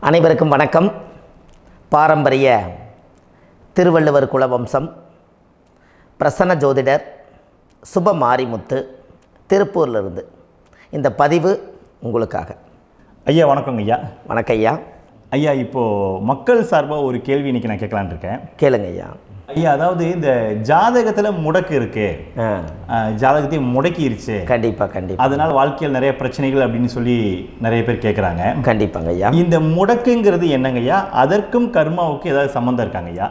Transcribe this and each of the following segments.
அனைவருக்கும் வணக்கம். பாரம்பரிய திருவள்ளுவர் குலவம்சம் பிரசன்ன ஜோதிடர் சுப மாரிமுத்து திருப்பூரிலிருந்து இந்த பதிவு உங்களுக்காக. ஐயா வணக்கங்க ஐயா. வணக்கம் ஐயா. ஐயா இப்போது மக்கள் சார்பாக ஒரு கேள்வி இன்றைக்கி நான் கேட்கலான்னு இருக்கேன். கேளுங்க ஐயா. ஐயா அதாவது இந்த ஜாதகத்தில் முடக்கு இருக்கு, ஜாதகத்தையும் முடக்கிருச்சு, கண்டிப்பாக அதனால் வாழ்க்கையில் நிறைய பிரச்சனைகள் அப்படின்னு சொல்லி நிறைய பேர் கேட்குறாங்க. கண்டிப்பாங்க ஐயா. இந்த முடக்குங்கிறது என்னங்க ஐயா? அதற்கும் கர்மாவுக்கு ஏதாவது சம்மந்தம் இருக்காங்க ஐயா?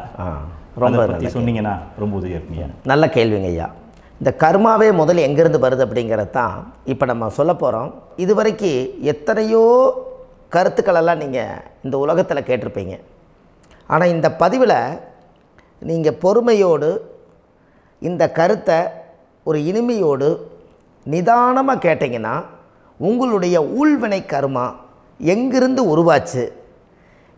ரொம்ப பற்றி சொன்னீங்கன்னா ரொம்ப உதவியாக இருக்குங்க. நல்ல கேள்விங்க ஐயா. இந்த கர்மாவே முதல் எங்கேருந்து வருது அப்படிங்கிறது தான் இப்போ நம்ம சொல்ல போகிறோம். இது வரைக்கும் எத்தனையோ கருத்துக்களெல்லாம் நீங்கள் இந்த உலகத்தில் கேட்டிருப்பீங்க. ஆனால் இந்த பதிவில் நீங்கள் பொறுமையோடு இந்த கருத்தை ஒரு இனிமையோடு நிதானமாக கேட்டிங்கன்னா உங்களுடைய ஊழ்வினை கர்மா எங்கிருந்து உருவாச்சு,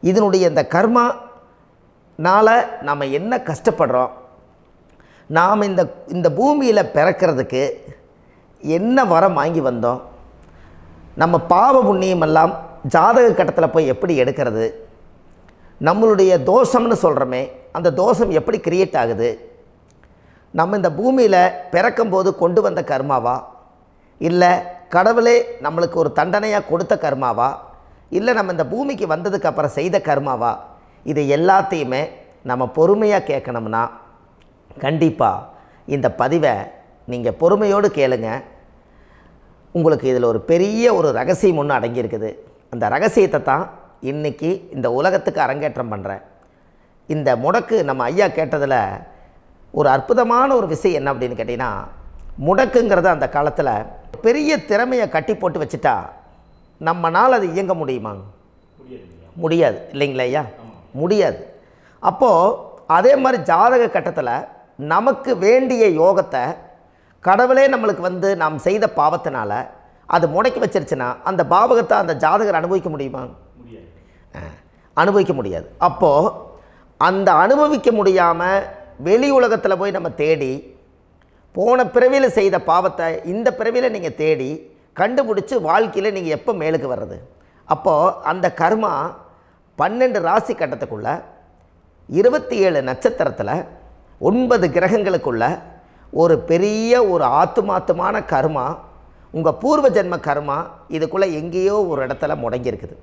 இதனுடைய இந்த கர்மானால் நாம் என்ன கஷ்டப்படுறோம், நாம் இந்த பூமியில் பிறக்கிறதுக்கு என்ன வரம் வாங்கி வந்தோம், நம்ம பாவ புண்ணியமெல்லாம் ஜாதக கட்டத்தில் போய் எப்படி எடுக்கிறது, நம்மளுடைய தோஷம்னு சொல்கிறோமே அந்த தோஷம் எப்படி கிரியேட் ஆகுது, நம்ம இந்த பூமியில் பிறக்கும்போது கொண்டு வந்த கர்மாவா, இல்லை கடவுளே நம்மளுக்கு ஒரு தண்டனையாக கொடுத்த கர்மாவா, இல்லை நம்ம இந்த பூமிக்கு வந்ததுக்கு அப்புறம் செய்த கர்மாவா, இது எல்லாத்தையுமே நம்ம பொறுமையாக கேட்கணும்னா கண்டிப்பாக இந்த பதிவை நீங்கள் பொறுமையோடு கேளுங்க. உங்களுக்கு இதில் ஒரு பெரிய ஒரு ரகசியம் ஒன்று அடங்கியிருக்குது. அந்த ரகசியத்தை தான் இன்றைக்கி இந்த உலகத்துக்கு அரங்கேற்றம் பண்ணுறேன். இந்த முடக்கு நம்ம ஐயா கேட்டதில் ஒரு அற்புதமான ஒரு விஷயம் என்ன அப்படின்னு கேட்டிங்கன்னா, முடக்குங்கிறது அந்த காலத்தில் பெரிய திறமையை கட்டி போட்டு வச்சுட்டா நம்மனால் அது இயங்க முடியுமா? முடியாது இல்லைங்களா ஐயா? முடியாது. அப்போது அதே மாதிரி ஜாதக கட்டத்தில் நமக்கு வேண்டிய யோகத்தை கடவுளே நம்மளுக்கு நாம் செய்த பாவத்தினால அது முடக்கி வச்சிருச்சுன்னா அந்த பாவகத்தை அந்த ஜாதகர் அனுபவிக்க முடியுமா? அனுபவிக்க முடியாது. அப்போது அந்த அனுபவிக்க முடியாமல் வெளி உலகத்தில் போய் நம்ம தேடி போன பிறவியில் செய்த பாவத்தை இந்த பிறவியில் நீங்கள் தேடி கண்டுபிடிச்சி வாழ்க்கையில் நீங்கள் எப்போ மேலுக்கு வர்றது? அப்போது அந்த கர்மா 12 ராசி கட்டத்துக்குள்ள 27 நட்சத்திரத்தில் 9 கிரகங்களுக்குள்ள ஒரு பெரிய ஒரு ஆத்துமாத்துமான கர்மா, உங்கள் பூர்வ ஜென்ம கர்மா இதுக்குள்ளே எங்கேயோ ஒரு இடத்துல முடங்கியிருக்குது.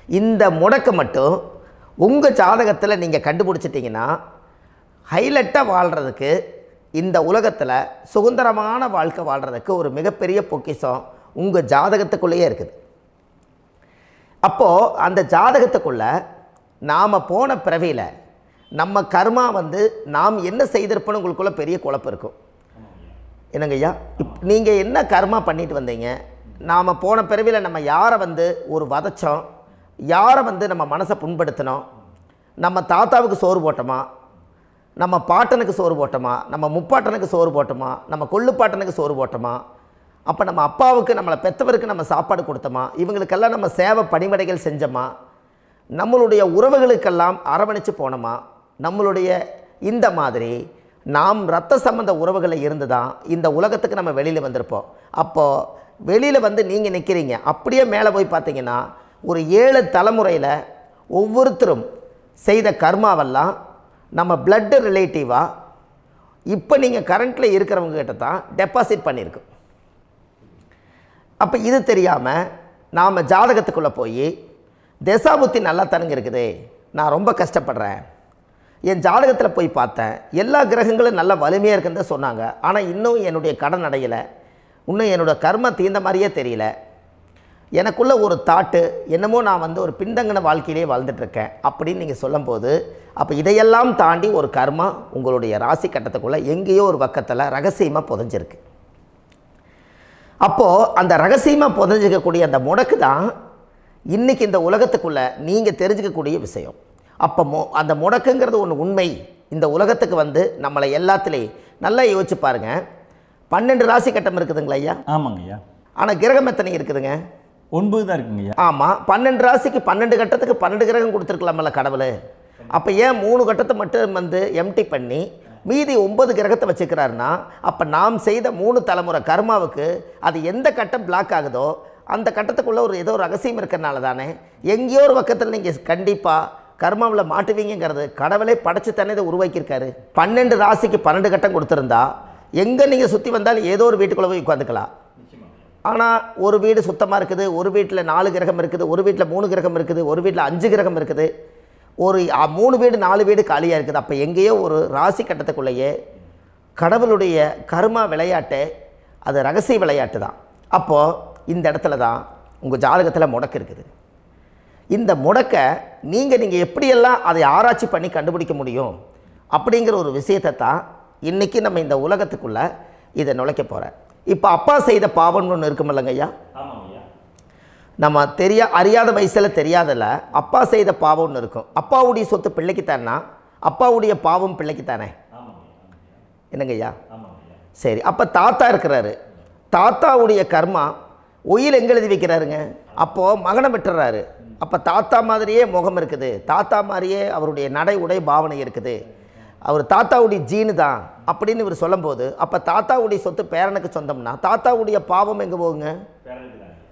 இந்த முடக்கை மட்டும் உங்கள் ஜாதகத்தில் நீங்கள் கண்டுபிடிச்சிட்டிங்கன்னா ஹைலைட்டாக வாழ்கிறதுக்கு, இந்த உலகத்தில் சுதந்திரமான வாழ்க்கை வாழ்கிறதுக்கு ஒரு மிகப்பெரிய பொக்கிஷம் உங்கள் ஜாதகத்துக்குள்ளேயே இருக்குது. அப்போது அந்த ஜாதகத்துக்குள்ளே நாம் போன பிறவியில் நம்ம கர்மா நாம் என்ன செய்திருப்போன்னு உங்களுக்குள்ளே பெரிய குழப்பம் இருக்கும். என்னங்க ஐயா, நீங்கள் என்ன கர்மா பண்ணிட்டு வந்தீங்க, நாம் போன பிறவியில் நம்ம யாரை ஒரு வதச்சோம், யாரை நம்ம மனசை புண்படுத்தினோம், நம்ம தாத்தாவுக்கு சோறு போட்டோமா, நம்ம பாட்டனுக்கு சோறு போட்டோமா, நம்ம முப்பாட்டனுக்கு சோறு போட்டோமா, நம்ம கொள்ளுப்பாட்டனுக்கு சோறு போட்டோமா, அப்போ நம்ம அப்பாவுக்கு நம்மளை பெற்றவருக்கு நம்ம சாப்பாடு கொடுத்தோமா, இவங்களுக்கெல்லாம் நம்ம சேவை பணிவிடைகள் செஞ்சோமா, நம்மளுடைய உறவுகளுக்கெல்லாம் அரவணைச்சு போனோமா, நம்மளுடைய இந்த மாதிரி நாம் இரத்த சம்பந்த உறவுகளில் இருந்து தான் இந்த உலகத்துக்கு நம்ம வெளியில் வந்திருப்போம். அப்போது வெளியில் நீங்கள் நிற்கிறீங்க, அப்படியே மேலே போய் பார்த்தீங்கன்னா ஒரு 7 தலைமுறையில் ஒவ்வொருத்தரும் செய்த கர்மாவெல்லாம் நம்ம பிளட்டு ரிலேட்டிவாக இப்போ நீங்கள் கரண்ட்டில் இருக்கிறவங்ககிட்ட தான் டெபாசிட் பண்ணியிருக்கோம். அப்போ இது தெரியாமல் நாம் ஜாதகத்துக்குள்ளே போய் தசாபுத்தி நல்லா தனுங்க இருக்குது, நான் ரொம்ப கஷ்டப்படுறேன், என் ஜாதகத்தில் போய் பார்த்தேன் எல்லா கிரகங்களும் நல்ல வலிமையாக இருக்குன்னு சொன்னாங்க, ஆனால் இன்னும் என்னுடைய கடன் அடையலை, இன்னும் என்னோடய கர்ம தீர்ந்த மாதிரியே தெரியல, எனக்குள்ள ஒரு தாட்டு என்னமோ நான் ஒரு பின்தங்கின வாழ்க்கையிலே வாழ்ந்துட்டுருக்கேன் அப்படின்னு நீங்கள் சொல்லும்போது, அப்போ இதையெல்லாம் தாண்டி ஒரு கர்மா உங்களுடைய ராசி கட்டத்துக்குள்ளே எங்கேயோ ஒரு பக்கத்தில் ரகசியமாக புதைஞ்சிருக்கு. அப்போது அந்த ரகசியமாக புதைஞ்சிக்கக்கூடிய அந்த முடக்கு தான் இன்றைக்கி இந்த உலகத்துக்குள்ளே நீங்கள் தெரிஞ்சுக்கக்கூடிய விஷயம். அப்போ அந்த முடக்குங்கிறது ஒன்று உண்மை. இந்த உலகத்துக்கு நம்மளை எல்லாத்துலேயும் நல்லா யோசிச்சு பாருங்கள். 12 ராசி கட்டம் இருக்குதுங்களா ஐயா? ஆமாங்க ஐயா. ஆனால் கிரகம் எத்தனை இருக்குதுங்க? 9 தான் இருக்குங்க ஐயா. ஆமாம், 12 ராசிக்கு 12 கட்டத்துக்கு 12 கிரகம் கொடுத்துருக்கலாமல்ல கடவுள். அப்போ ஏன் 3 கட்டத்தை மட்டும் எம்டி பண்ணி மீதி 9 கிரகத்தை வச்சுக்கிறாருன்னா, அப்போ நாம் செய்த 3 தலைமுறை கர்மாவுக்கு அது எந்த கட்டம் பிளாக் ஆகுதோ அந்த கட்டத்துக்குள்ளே ஏதோ ஒரு ரகசியம் இருக்கிறனால தானே எங்கேயோ ஒரு பக்கத்தில் நீங்கள் கண்டிப்பாக கர்மாவில் மாட்டுவீங்கிறது கடவுளே படைச்சு தானே இதை உருவாக்கியிருக்காரு. 12 ராசிக்கு 12 கட்டம் கொடுத்துருந்தா எங்கே நீங்கள் சுற்றி வந்தாலும் ஏதோ ஒரு வீட்டுக்குள்ளே போய் உட்காந்துக்கலாம். ஆனால் ஒரு வீடு சுத்தமாக இருக்குது, ஒரு வீட்டில் 4 கிரகம் இருக்குது, ஒரு வீட்டில் 3 கிரகம் இருக்குது, ஒரு வீட்டில் 5 கிரகம் இருக்குது, ஒரு 3 வீடு 4 வீடு காலியாக இருக்குது. அப்போ எங்கேயோ ஒரு ராசி கட்டத்துக்குள்ளேயே கடவுளுடைய கர்மா விளையாட்டு, அது ரகசிய விளையாட்டு தான். அப்போது இந்த இடத்துல தான் உங்கள் ஜாதகத்தில் முடக்கு இருக்குது. இந்த முடக்கை நீங்கள் எப்படியெல்லாம் அதை ஆராய்ச்சி பண்ணி கண்டுபிடிக்க முடியும் அப்படிங்கிற ஒரு விஷயத்தை தான் இன்றைக்கி நம்ம இந்த உலகத்துக்குள்ளே இதை நுழைக்க போகிறேன். இப்போ அப்பா செய்த பாவம்னு ஒன்று இருக்குமில்லங்க ஐயா, நம்ம அறியாத வயசில் தெரியாதில்ல, அப்பா செய்த பாவம் ஒன்று இருக்கும். அப்பாவுடைய சொத்து பிள்ளைக்குத்தானா, அப்பாவுடைய பாவம் பிள்ளைக்குத்தானே, என்னங்க ஐயா? சரி, அப்போ தாத்தா இருக்கிறாரு, தாத்தாவுடைய கர்மா உயிர் எங்கே எழுதி வைக்கிறாருங்க? அப்போது மகனை விட்டுறாரு. அப்போ தாத்தா மாதிரியே முகம் இருக்குது, தாத்தா மாதிரியே அவருடைய நடை உடை பாவனை இருக்குது, அவர் தாத்தாவுடைய ஜீனு தான் அப்படின்னு இவர் சொல்லும்போது, அப்போ தாத்தாவுடைய சொத்து பேரனுக்கு சொந்தம்னா தாத்தாவுடைய பாவம் எங்கே போகுங்க?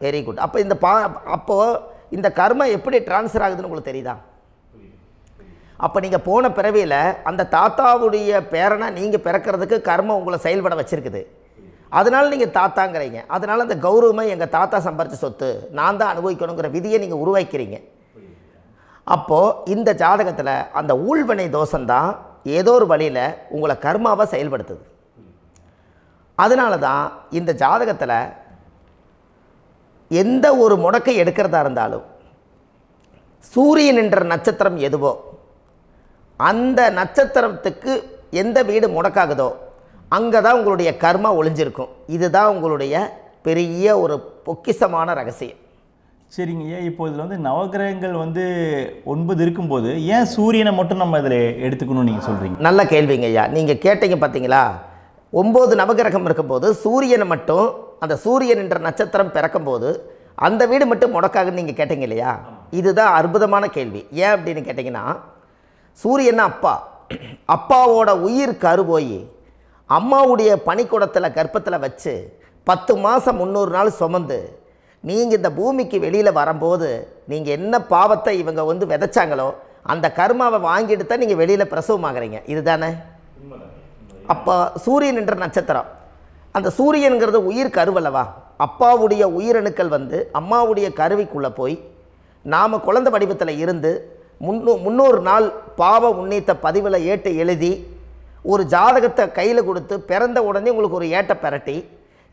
Very good. அப்போ அப்போது இந்த கர்மா எப்படி டிரான்ஸ்ஃபர் ஆகுதுன்னு உங்களுக்கு தெரியுதா? அப்போ நீங்கள் போன பிறவியில் அந்த தாத்தாவுடைய பேரனை நீங்கள் பிறக்கிறதுக்கு கர்மம் உங்களை செயல்பட வச்சுருக்குது. அதனால் நீங்கள் தாத்தாங்கிறீங்க. அதனால் அந்த கௌரவமை எங்கள் தாத்தா சம்பாரித்த சொத்து நான் தான் அனுபவிக்கணுங்கிற விதியை நீங்கள் உருவாக்கிறீங்க. அப்போது இந்த ஜாதகத்தில் அந்த ஊழ்வினை தோஷந்தான் ஏதோ ஒரு வழியில் உங்களை கர்மாவை செயல்படுத்துது. அதனால தான் இந்த ஜாதகத்தில் எந்த ஒரு முடக்கை எடுக்கிறதா இருந்தாலும் சூரியன் என்ற நட்சத்திரம் எதுவோ அந்த நட்சத்திரத்துக்கு எந்த வீடு முடக்காகுதோ அங்கே தான் உங்களுடைய கர்மா ஒளிஞ்சிருக்கும். இதுதான் உங்களுடைய பெரிய ஒரு பொக்கிஷமான ரகசியம். சரிங்க ஐயா, இப்போ இதில் நவகிரகங்கள் 9 இருக்கும்போது ஏன் சூரியனை மட்டும் நம்ம இதில் எடுத்துக்கணும்னு நீங்கள் சொல்கிறீங்க? நல்ல கேள்விங்க ஐயா. நீங்கள் கேட்டீங்க பார்த்தீங்களா, 9 நவகிரகம் இருக்கும்போது சூரியனை மட்டும், அந்த சூரியன் என்ற நட்சத்திரம் பிறக்கும்போது அந்த வீடு மட்டும் முடக்காகுன்னு நீங்கள் கேட்டீங்க இல்லையா? இதுதான் அற்புதமான கேள்வி. ஏன் அப்படின்னு கேட்டிங்கன்னா, சூரியன்னா அப்பா, அப்பாவோட உயிர் கரு போய் அம்மாவுடைய பனிக்கூடத்தில் கர்ப்பத்தில் வச்சு 10 மாதம் 300 நாள் சுமந்து நீங்கள் இந்த பூமிக்கு வெளியில் வரும்போது நீங்கள் என்ன பாவத்தை இவங்க விதைச்சாங்களோ அந்த கர்மாவை வாங்கிட்டு தான் நீங்கள் வெளியில் பிரசவமாகறீங்க. இதுதானே? அப்போ சூரியன் என்ற நட்சத்திரம், அந்த சூரியனுங்கிறது உயிர் கருவல்லவா, அப்பாவுடைய உயிரணுக்கள் அம்மாவுடைய கருவிக்குள்ளே போய் நாம் குழந்தை வடிவத்தில் இருந்து 300 நாள் பாவ உன்னித்த பதிவில் ஏட்டை எழுதி ஒரு ஜாதகத்தை கையில் கொடுத்து பிறந்த உடனே உங்களுக்கு ஒரு ஏட்டை பெரட்டி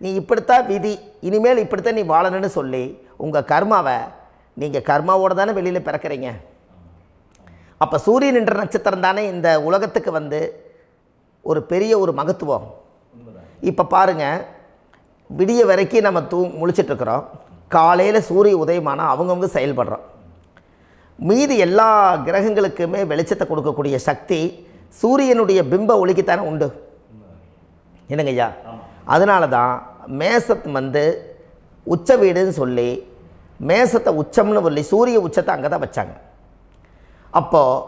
நீ இப்படித்தான் விதி, இனிமேல் இப்படித்தான் நீ வாழணும்னு சொல்லி உங்கள் கர்மாவை நீங்கள் கர்மாவோடு தானே வெளியில் பிறக்கிறீங்க. அப்போ சூரியன் என்ற நட்சத்திரம் தானே இந்த உலகத்துக்கு ஒரு பெரிய ஒரு மகத்துவம். இப்போ பாருங்கள், விடிய வரைக்கும் நம்ம முழிச்சிட்ருக்குறோம், காலையில் சூரிய உதயமானால் அவங்கவுங்க செயல்படுறோம். மீதி எல்லா கிரகங்களுக்குமே வெளிச்சத்தை கொடுக்கக்கூடிய சக்தி சூரியனுடைய பிம்ப ஒளிக்குத்தானே உண்டு, என்னங்க ஐயா? அதனால தான் மேசத்து உச்ச வீடுன்னு சொல்லி மேசத்தை உச்சம்னு சொல்லி சூரிய உச்சத்தை அங்கே தான் வச்சாங்க. அப்போது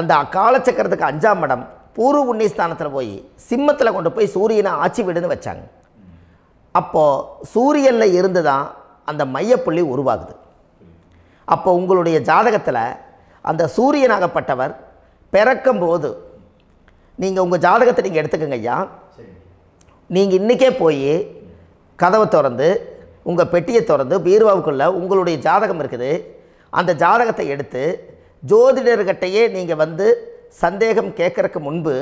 அந்த காலச்சக்கரத்துக்கு 5ஆம் இடம் பூர்வ புண்ணியஸ்தானத்தில் போய் சிம்மத்தில் கொண்டு போய் சூரியனை ஆட்சி வீடுன்னு வச்சாங்க. அப்போது சூரியனில் இருந்து தான் அந்த மையப்புள்ளி உருவாகுது. அப்போ உங்களுடைய ஜாதகத்தில் அந்த சூரியனாகப்பட்டவர் பிறக்கும்போது நீங்கள் உங்கள் ஜாதகத்தை நீங்கள் எடுத்துக்கங்க ஐயா. நீங்கள் இன்றைக்கே போய் கதவை திறந்து உங்கள் பெட்டியை திறந்து பீர்வாவுக்குள்ளே உங்களுடைய ஜாதகம் இருக்குது, அந்த ஜாதகத்தை எடுத்து ஜோதிடர்கிட்டையே நீங்கள் சந்தேகம் கேட்குறக்கு முன்பு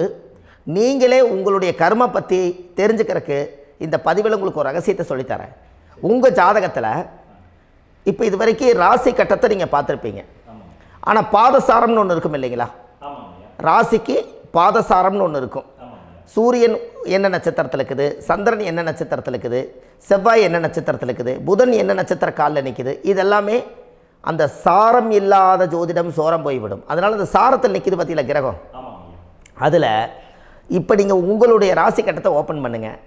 நீங்களே உங்களுடைய கர்ம பற்றி தெரிஞ்சுக்கிறதுக்கு இந்த பதிவில் உங்களுக்கு ஒரு ரகசியத்தை சொல்லித்தரேன். உங்கள் ஜாதகத்தில் இப்போ இது வரைக்கும் ராசி கட்டத்தை நீங்கள் பார்த்துருப்பீங்க, ஆனால் பாதசாரம்னு ஒன்று இருக்கும் இல்லைங்களா? ராசிக்கு பாதசாரம்னு ஒன்று இருக்கும். சூரியன் என்ன நட்சத்திரத்தில் இருக்குது, சந்திரன் என்ன நட்சத்திரத்தில் இருக்குது, செவ்வாய் என்ன நட்சத்திரத்தில் இருக்குது, புதன் என்ன நட்சத்திர காலில் நிற்குது, இதெல்லாமே அந்த சாரம் இல்லாத ஜோதிடம் சோரம் போய்விடும். அதனால் அந்த சாரத்தில் நிற்கிது பார்த்தீங்களா கிரகம், அதில் இப்போ நீங்கள் உங்களுடைய ராசி கட்டத்தை ஓப்பன் பண்ணுங்கள்.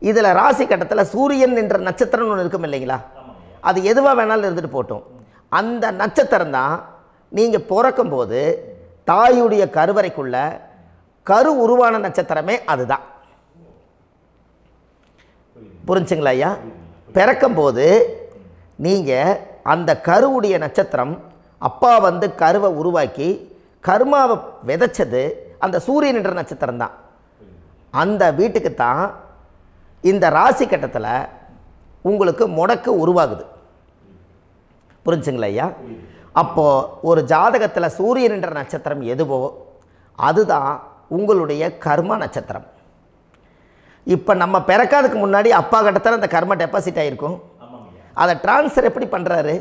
இதில் ராசி கட்டத்தில் சூரியன் என்ற நட்சத்திரம்னு ஒன்று இருக்கும் இல்லைங்களா? அது எதுவாக வேணாலும் இருந்துட்டு போட்டோம். அந்த நட்சத்திரம் தான் நீங்கள் பிறக்கும்போது தாயுடைய கருவறைக்குள்ள கரு உருவான நட்சத்திரமே அதுதான். புரிஞ்சுங்களா ஐயா? பிறக்கும்போது நீங்கள் அந்த கருவுடைய நட்சத்திரம் அப்பா வந்து கருவை உருவாக்கி கர்மாவை விதைச்சது அந்த சூரியன் என்ற நட்சத்திரம் தான். அந்த வீட்டுக்கு தான் இந்த ராசி கட்டத்தில் உங்களுக்கு முடக்கு உருவாகுது. புரிஞ்சுங்களா ஐயா? அப்போது ஒரு ஜாதகத்தில் சூரியன் என்ற நட்சத்திரம் எதுவோ அதுதான் உங்களுடைய கர்ம நட்சத்திரம். இப்போ நம்ம பிறக்காதுக்கு முன்னாடி அப்பா கட்டத்தில் அந்த கர்ம டெபாசிட் ஆகிருக்கும். அதை ட்ரான்ஸ்ஃபர் எப்படி பண்ணுறாரு?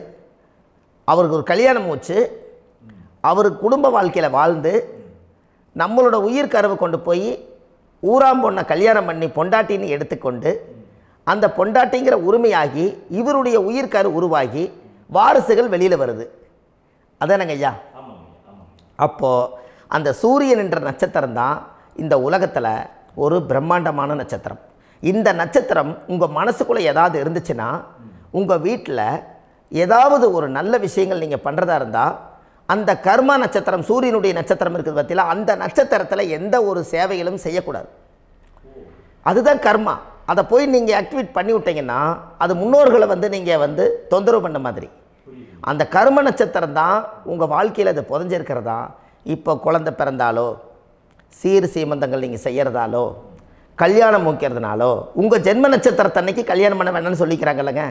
அவருக்கு ஒரு கல்யாணம் மூச்சு, அவர் குடும்ப வாழ்க்கையில் வாழ்ந்து நம்மளோட உயிர் கருவை கொண்டு போய் ஊராம் பொண்ணை கல்யாணம் பண்ணி பொண்டாட்டின்னு எடுத்துக்கொண்டு அந்த பொண்டாட்டிங்கிற உரிமையாகி இவருடைய உயிர் கரு உருவாகி வாரிசுகள் வெளியில் வருது. அதானங்க ஐயா? அப்போது அந்த சூரியன் என்ற நட்சத்திரம் தான் இந்த உலகத்தில் ஒரு பிரம்மாண்டமான நட்சத்திரம். இந்த நட்சத்திரம் உங்கள் மனசுக்குள்ளே ஏதாவது இருந்துச்சுன்னா உங்கள் வீட்டில் ஏதாவது ஒரு நல்ல விஷயங்கள் நீங்கள் பண்ணுறதா இருந்தால் அந்த கர்மா நட்சத்திரம் சூரியனுடைய நட்சத்திரம் இருக்குது பார்த்தீங்களா, அந்த நட்சத்திரத்தில் எந்த ஒரு சேவைகளும் செய்யக்கூடாது. அதுதான் கர்மா. அதை போய் நீங்கள் ஆக்டிவேட் பண்ணி விட்டீங்கன்னா அது முன்னோர்களை வந்து நீங்கள் வந்து தொந்தரவு பண்ண மாதிரி. அந்த கர்ம நட்சத்திரம் தான் உங்கள் வாழ்க்கையில் அது புதஞ்சிருக்கிறதா. இப்போ குழந்தை பிறந்தாலோ சீர் சீமந்தங்கள் நீங்கள் செய்கிறதாலோ கல்யாணம் முக்கிறதுனாலோ உங்கள் ஜென்ம நட்சத்திரத்தன்னைக்கு கல்யாணம் பண்ண வேணாம்னு சொல்லிக்கிறாங்கல்லங்க.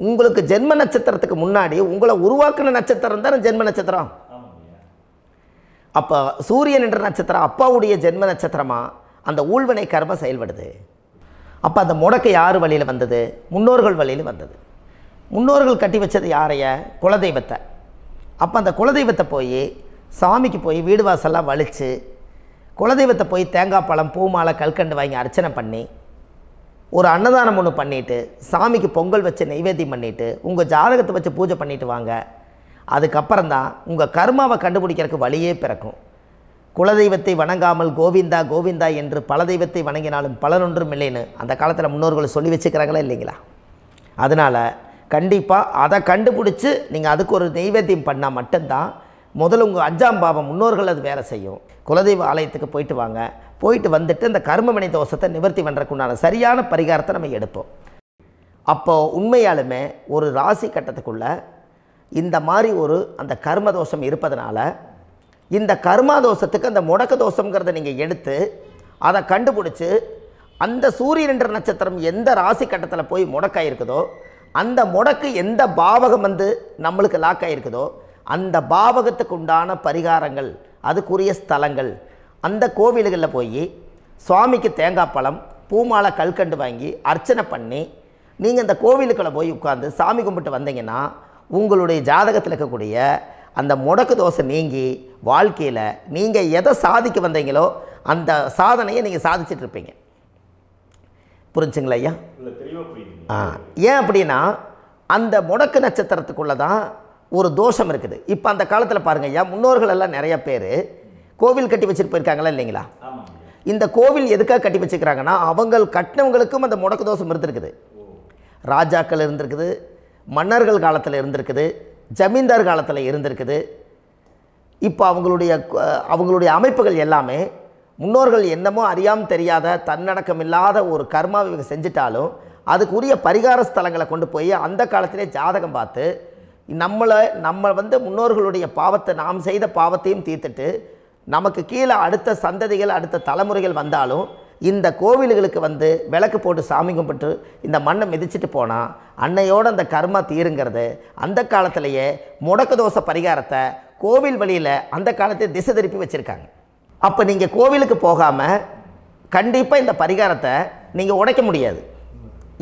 உங்களுக்கு ஜென்ம நட்சத்திரத்துக்கு முன்னாடி உங்களை உருவாக்குன நட்சத்திரம் தான் ஜென்ம நட்சத்திரம். அப்போ சூரியன் என்ற நட்சத்திரம் அப்பாவுடைய ஜென்ம நட்சத்திரமாக அந்த ஊழ்வினை கர்மம் செயல்படுது. அப்போ அந்த முடக்கு யார் வழியில் வந்தது? முன்னோர்கள் வழியில் வந்தது. முன்னோர்கள் கட்டி வச்சது யாரைய? குலதெய்வத்தை. அப்போ அந்த குலதெய்வத்தை போய் சாமிக்கு போய் வீடு வாசல்லாம் வலித்து குலதெய்வத்தை போய் தேங்காய் பழம் பூ மாலை கல்கண்டு வாங்கி அர்ச்சனை பண்ணி ஒரு அன்னதானம் ஒன்று பண்ணிவிட்டு சாமிக்கு பொங்கல் வச்சு நைவேத்தியம் பண்ணிவிட்டு உங்கள் ஜாதகத்தை வச்சு பூஜை பண்ணிவிட்டு வாங்க. அதுக்கப்புறம் தான் உங்கள் கர்மாவை கண்டுபிடிக்கிறதுக்கு வழியே பிறக்கும். குலதெய்வத்தை வணங்காமல் கோவிந்தா கோவிந்தா என்று பல தெய்வத்தை வணங்கினாலும் பலனொன்றும் இல்லைன்னு அந்த காலத்தில் முன்னோர்கள் சொல்லி வச்சுக்கிறாங்களா இல்லைங்களா? அதனால் கண்டிப்பாக அதை கண்டுபிடிச்சி நீங்கள் அதுக்கு ஒரு நைவேத்தியம் பண்ணால் மட்டும்தான் முதல்ல உங்கள் 5ஆம் பாவம் முன்னோர்கள் அது வேலை செய்யும். குலதெய்வ ஆலயத்துக்கு போயிட்டு வாங்க. போயிட்டு வந்துட்டு இந்த கர்மவினை தோஷத்தை நிவர்த்தி பண்ணுறதுக்குண்டான சரியான பரிகாரத்தை நம்ம எடுப்போம். அப்போது உண்மையாலுமே ஒரு ராசி கட்டத்துக்குள்ளே இந்த மாதிரி ஒரு அந்த கர்ம தோஷம் இருப்பதனால இந்த கர்மா தோஷத்துக்கு அந்த முடக்க தோஷங்கிறத நீங்கள் எடுத்து அதை கண்டுபிடிச்சி அந்த சூரியன் என்ற நட்சத்திரம் எந்த ராசி கட்டத்தில் போய் முடக்காயிருக்குதோ அந்த முடக்கு எந்த பாவகம் வந்து நம்மளுக்கு லாக் ஆகிருக்குதோ அந்த பாவகத்துக்கு உண்டான பரிகாரங்கள் அதுக்குரிய ஸ்தலங்கள் அந்த கோவில்களில் போய் சுவாமிக்கு தேங்காய் பழம் பூமாலை கல்கண்டு வாங்கி அர்ச்சனை பண்ணி நீங்கள் அந்த கோவிலுக்குள்ளே போய் உட்காந்து சாமி கும்பிட்டு வந்தீங்கன்னா உங்களுடைய ஜாதகத்தில் இருக்கக்கூடிய அந்த முடக்கு தோசை நீங்கி வாழ்க்கையில் நீங்கள் எதை சாதிக்க வந்தீங்களோ அந்த சாதனையை நீங்கள் சாதிச்சிட்ருப்பீங்க. புரிஞ்சுங்களா ஐயா? ஏன் அப்படின்னா அந்த முடக்கு நட்சத்திரத்துக்குள்ளே தான் ஒரு தோஷம் இருக்குது. இப்போ அந்த காலத்தில் பாருங்கள் ஐயா, முன்னோர்கள் எல்லாம் நிறைய பேர் கோவில் கட்டி வச்சுட்டு போயிருக்காங்களா இல்லைங்களா? இந்த கோவில் எதுக்காக கட்டி வச்சுக்கிறாங்கன்னா அவங்க கட்டினவங்களுக்கும் அந்த முடக்கு தோஷம் இருந்திருக்குது. ராஜாக்கள் இருந்திருக்குது, மன்னர்கள் காலத்தில் இருந்திருக்குது, ஜமீன்தார் காலத்தில் இருந்திருக்குது. இப்போ அவங்களுடைய அமைப்புகள் எல்லாமே முன்னோர்கள் என்னமோ அறியாமல் தெரியாத தன்னடக்கம் இல்லாத ஒரு கர்மாவை இவங்க செஞ்சிட்டாலும் அதுக்குரிய பரிகார ஸ்தலங்களை கொண்டு போய் அந்த காலத்திலே ஜாதகம் பார்த்து நம்ம வந்து முன்னோர்களுடைய பாவத்தை நாம் செய்த பாவத்தையும் தீர்த்துட்டு நமக்கு கீழே அடுத்த சந்ததிகள் அடுத்த தலைமுறைகள் வந்தாலும் இந்த கோவில்களுக்கு வந்து விளக்கு போட்டு சாமி கும்பிட்டு இந்த மண்ணை மிதிச்சிட்டு போனால் அன்னையோடு அந்த கர்மா தீருங்கிறது அந்த காலத்திலேயே முடக்கு தோசை பரிகாரத்தை கோவில் வழியில் அந்த காலத்தை திசை திருப்பி வச்சுருக்காங்க. அப்போ நீங்கள் கோவிலுக்கு போகாமல் கண்டிப்பாக இந்த பரிகாரத்தை நீங்கள் உடைக்க முடியாது.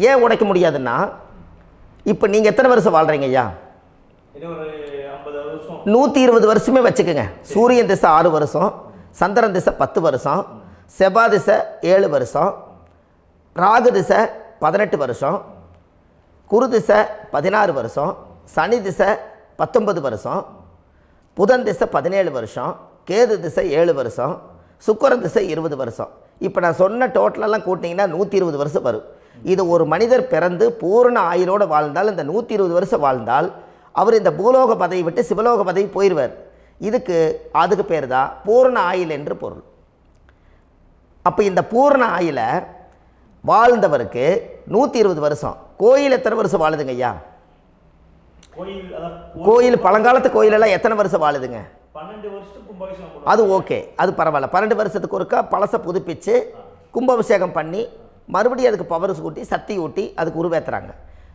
ஏன் உடைக்க முடியாதுன்னா இப்போ நீங்கள் எத்தனை வருஷம் வாழ்கிறீங்க ஐயா? 120 வருஷமே வச்சுக்கோங்க. சூரியன் திசை 6 வருஷம், சந்திரன் திசை 10 வருஷம், செவ்வாய் திசை 7 வருஷம், ராகு திசை 18 வருஷம், குரு திசை 16 வருஷம், சனி திசை 19 வருஷம், புதன் திசை 17 வருஷம், கேது திசை 7 வருஷம், சுக்கிரன் திசை 20 வருஷம். இப்போ நான் சொன்ன டோட்டலெல்லாம் கூட்டிங்கன்னா 120 வருஷம் வரும். இது ஒரு மனிதர் பிறந்து பூரண ஆயுளோடு வாழ்ந்தால் இந்த 120 வருஷம் வாழ்ந்தால் அவர் இந்த பூலோக பதவி விட்டு சிவலோக பதவி போயிடுவார். அதுக்கு பேர் தான் பூரண ஆயுள் என்று பொருள். அப்போ இந்த பூரண ஆயுளை வாழ்ந்தவருக்கு 120 வருஷம். கோயில் எத்தனை வருஷம் வாழுதுங்க ஐயா? கோயில் பழங்காலத்து கோயிலெல்லாம் எத்தனை வருஷம் வாழுதுங்க? 12 வருஷத்துக்கு கும்பாபிஷேகம். அது ஓகே, அது பரவாயில்ல. 12 வருஷத்துக்கு ஒருக்கா பழசை புதுப்பிச்சு கும்பாபிஷேகம் பண்ணி மறுபடியும் அதுக்கு பவர் ஊட்டி சக்தி ஊட்டி அதுக்கு உருவேற்றுறாங்க.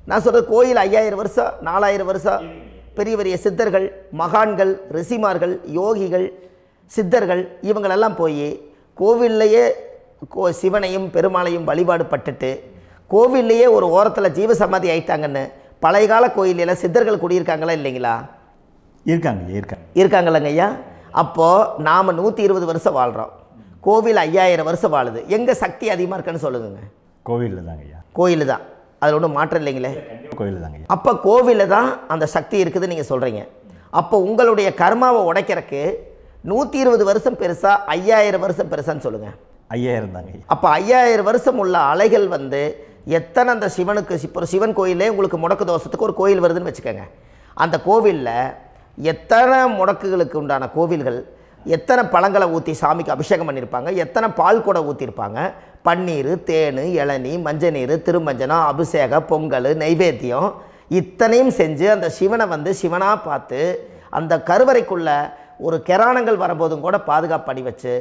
நான் சொல்கிறது கோயில் 5000 வருஷம் 4000 வருஷம் பெரிய பெரிய சித்தர்கள், மகான்கள், ரிஷிமார்கள், யோகிகள், சித்தர்கள் இவங்களெல்லாம் போய் கோவில்லையே சிவனையும் பெருமாளையும் வழிபாடு பட்டுட்டு கோவில்லையே ஒரு ஓரத்தில் ஜீவசமாதி ஆயிட்டாங்கன்னு பழைய கால கோயிலில் சித்தர்கள் குடியிருக்காங்களா இல்லைங்களா? இருக்காங்கல்லங்க ஐயா. அப்போது நாம் 120 வருஷம் வாழ்கிறோம், கோவில் 5000 வருஷம் வாழுது. எங்கே சக்தி அதிகமாக இருக்குன்னு சொல்லுங்க? கோவிலில் தாங்க ஐயா. கோயில் தான், அதில் ஒன்றும் மாற்றம் இல்லைங்களே. கோவில் தாங்க. அப்போ கோவிலில் தான் அந்த சக்தி இருக்குதுன்னு நீங்கள் சொல்கிறீங்க. அப்போ உங்களுடைய கர்மாவை உடைக்கிறதுக்கு 120 வருஷம் பெருசா 5000 வருஷம் பெருசான்னு சொல்லுங்கள்? 5000 தாங்க. அப்போ 5000 வருஷம் உள்ள அலைகள் வந்து எத்தனை அந்த சிவனுக்கு இப்போ சிவன் கோயிலே உங்களுக்கு முடக்கு தோஷத்துக்கு ஒரு கோயில் வருதுன்னு வச்சுக்கோங்க. அந்த கோவிலில் எத்தனை முடக்குகளுக்கு உண்டான கோவில்கள், எத்தனை பழங்களை ஊற்றி சாமிக்கு அபிஷேகம் பண்ணியிருப்பாங்க, எத்தனை பால் கூட ஊற்றிருப்பாங்க, பன்னீர், தேன், இளநீ, மஞ்சள் நீர், திருமஞ்சனம், அபிஷேகம், பொங்கல், நைவேத்தியம் இத்தனையும் செஞ்சு அந்த சிவனை வந்து சிவனாக பார்த்து அந்த கருவறைக்குள்ள ஒரு கிராணங்கள் வரும்போதும் கூட பாதுகாப்பு பண்ணி வச்சு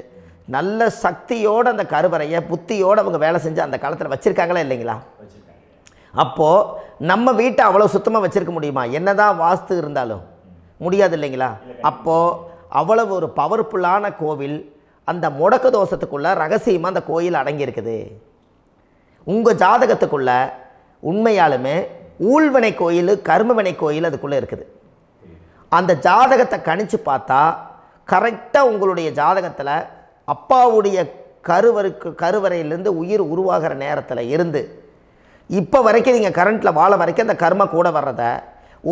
நல்ல சக்தியோடு அந்த கருவறையை புத்தியோடு அவங்க வேலை செஞ்சு அந்த காலத்தில் வச்சுருக்காங்களா இல்லைங்களா? அப்போது நம்ம வீட்டை அவ்வளோ சுத்தமாக வச்சுருக்க முடியுமா? என்ன தான் வாஸ்து இருந்தாலும் முடியாது இல்லைங்களா? அப்போது அவ்வளவு ஒரு பவர்ஃபுல்லான கோவில் அந்த முடக்கு தோஷத்துக்குள்ளே ரகசியமாக அந்த கோயில் அடங்கியிருக்குது. உங்கள் ஜாதகத்துக்குள்ள உண்மையாலுமே ஊழ்வினை கோயில், கர்மவினை கோயில் அதுக்குள்ளே இருக்குது. அந்த ஜாதகத்தை கணிச்சு பார்த்தா கரெக்டாக உங்களுடைய ஜாதகத்தில் அப்பாவுடைய கருவறையிலேருந்து உயிர் உருவாகிற நேரத்தில் இருந்து இப்போ வரைக்கும் நீங்கள் கரண்ட்டில் வாழ வரைக்கும் அந்த கர்ம கூட வர்றத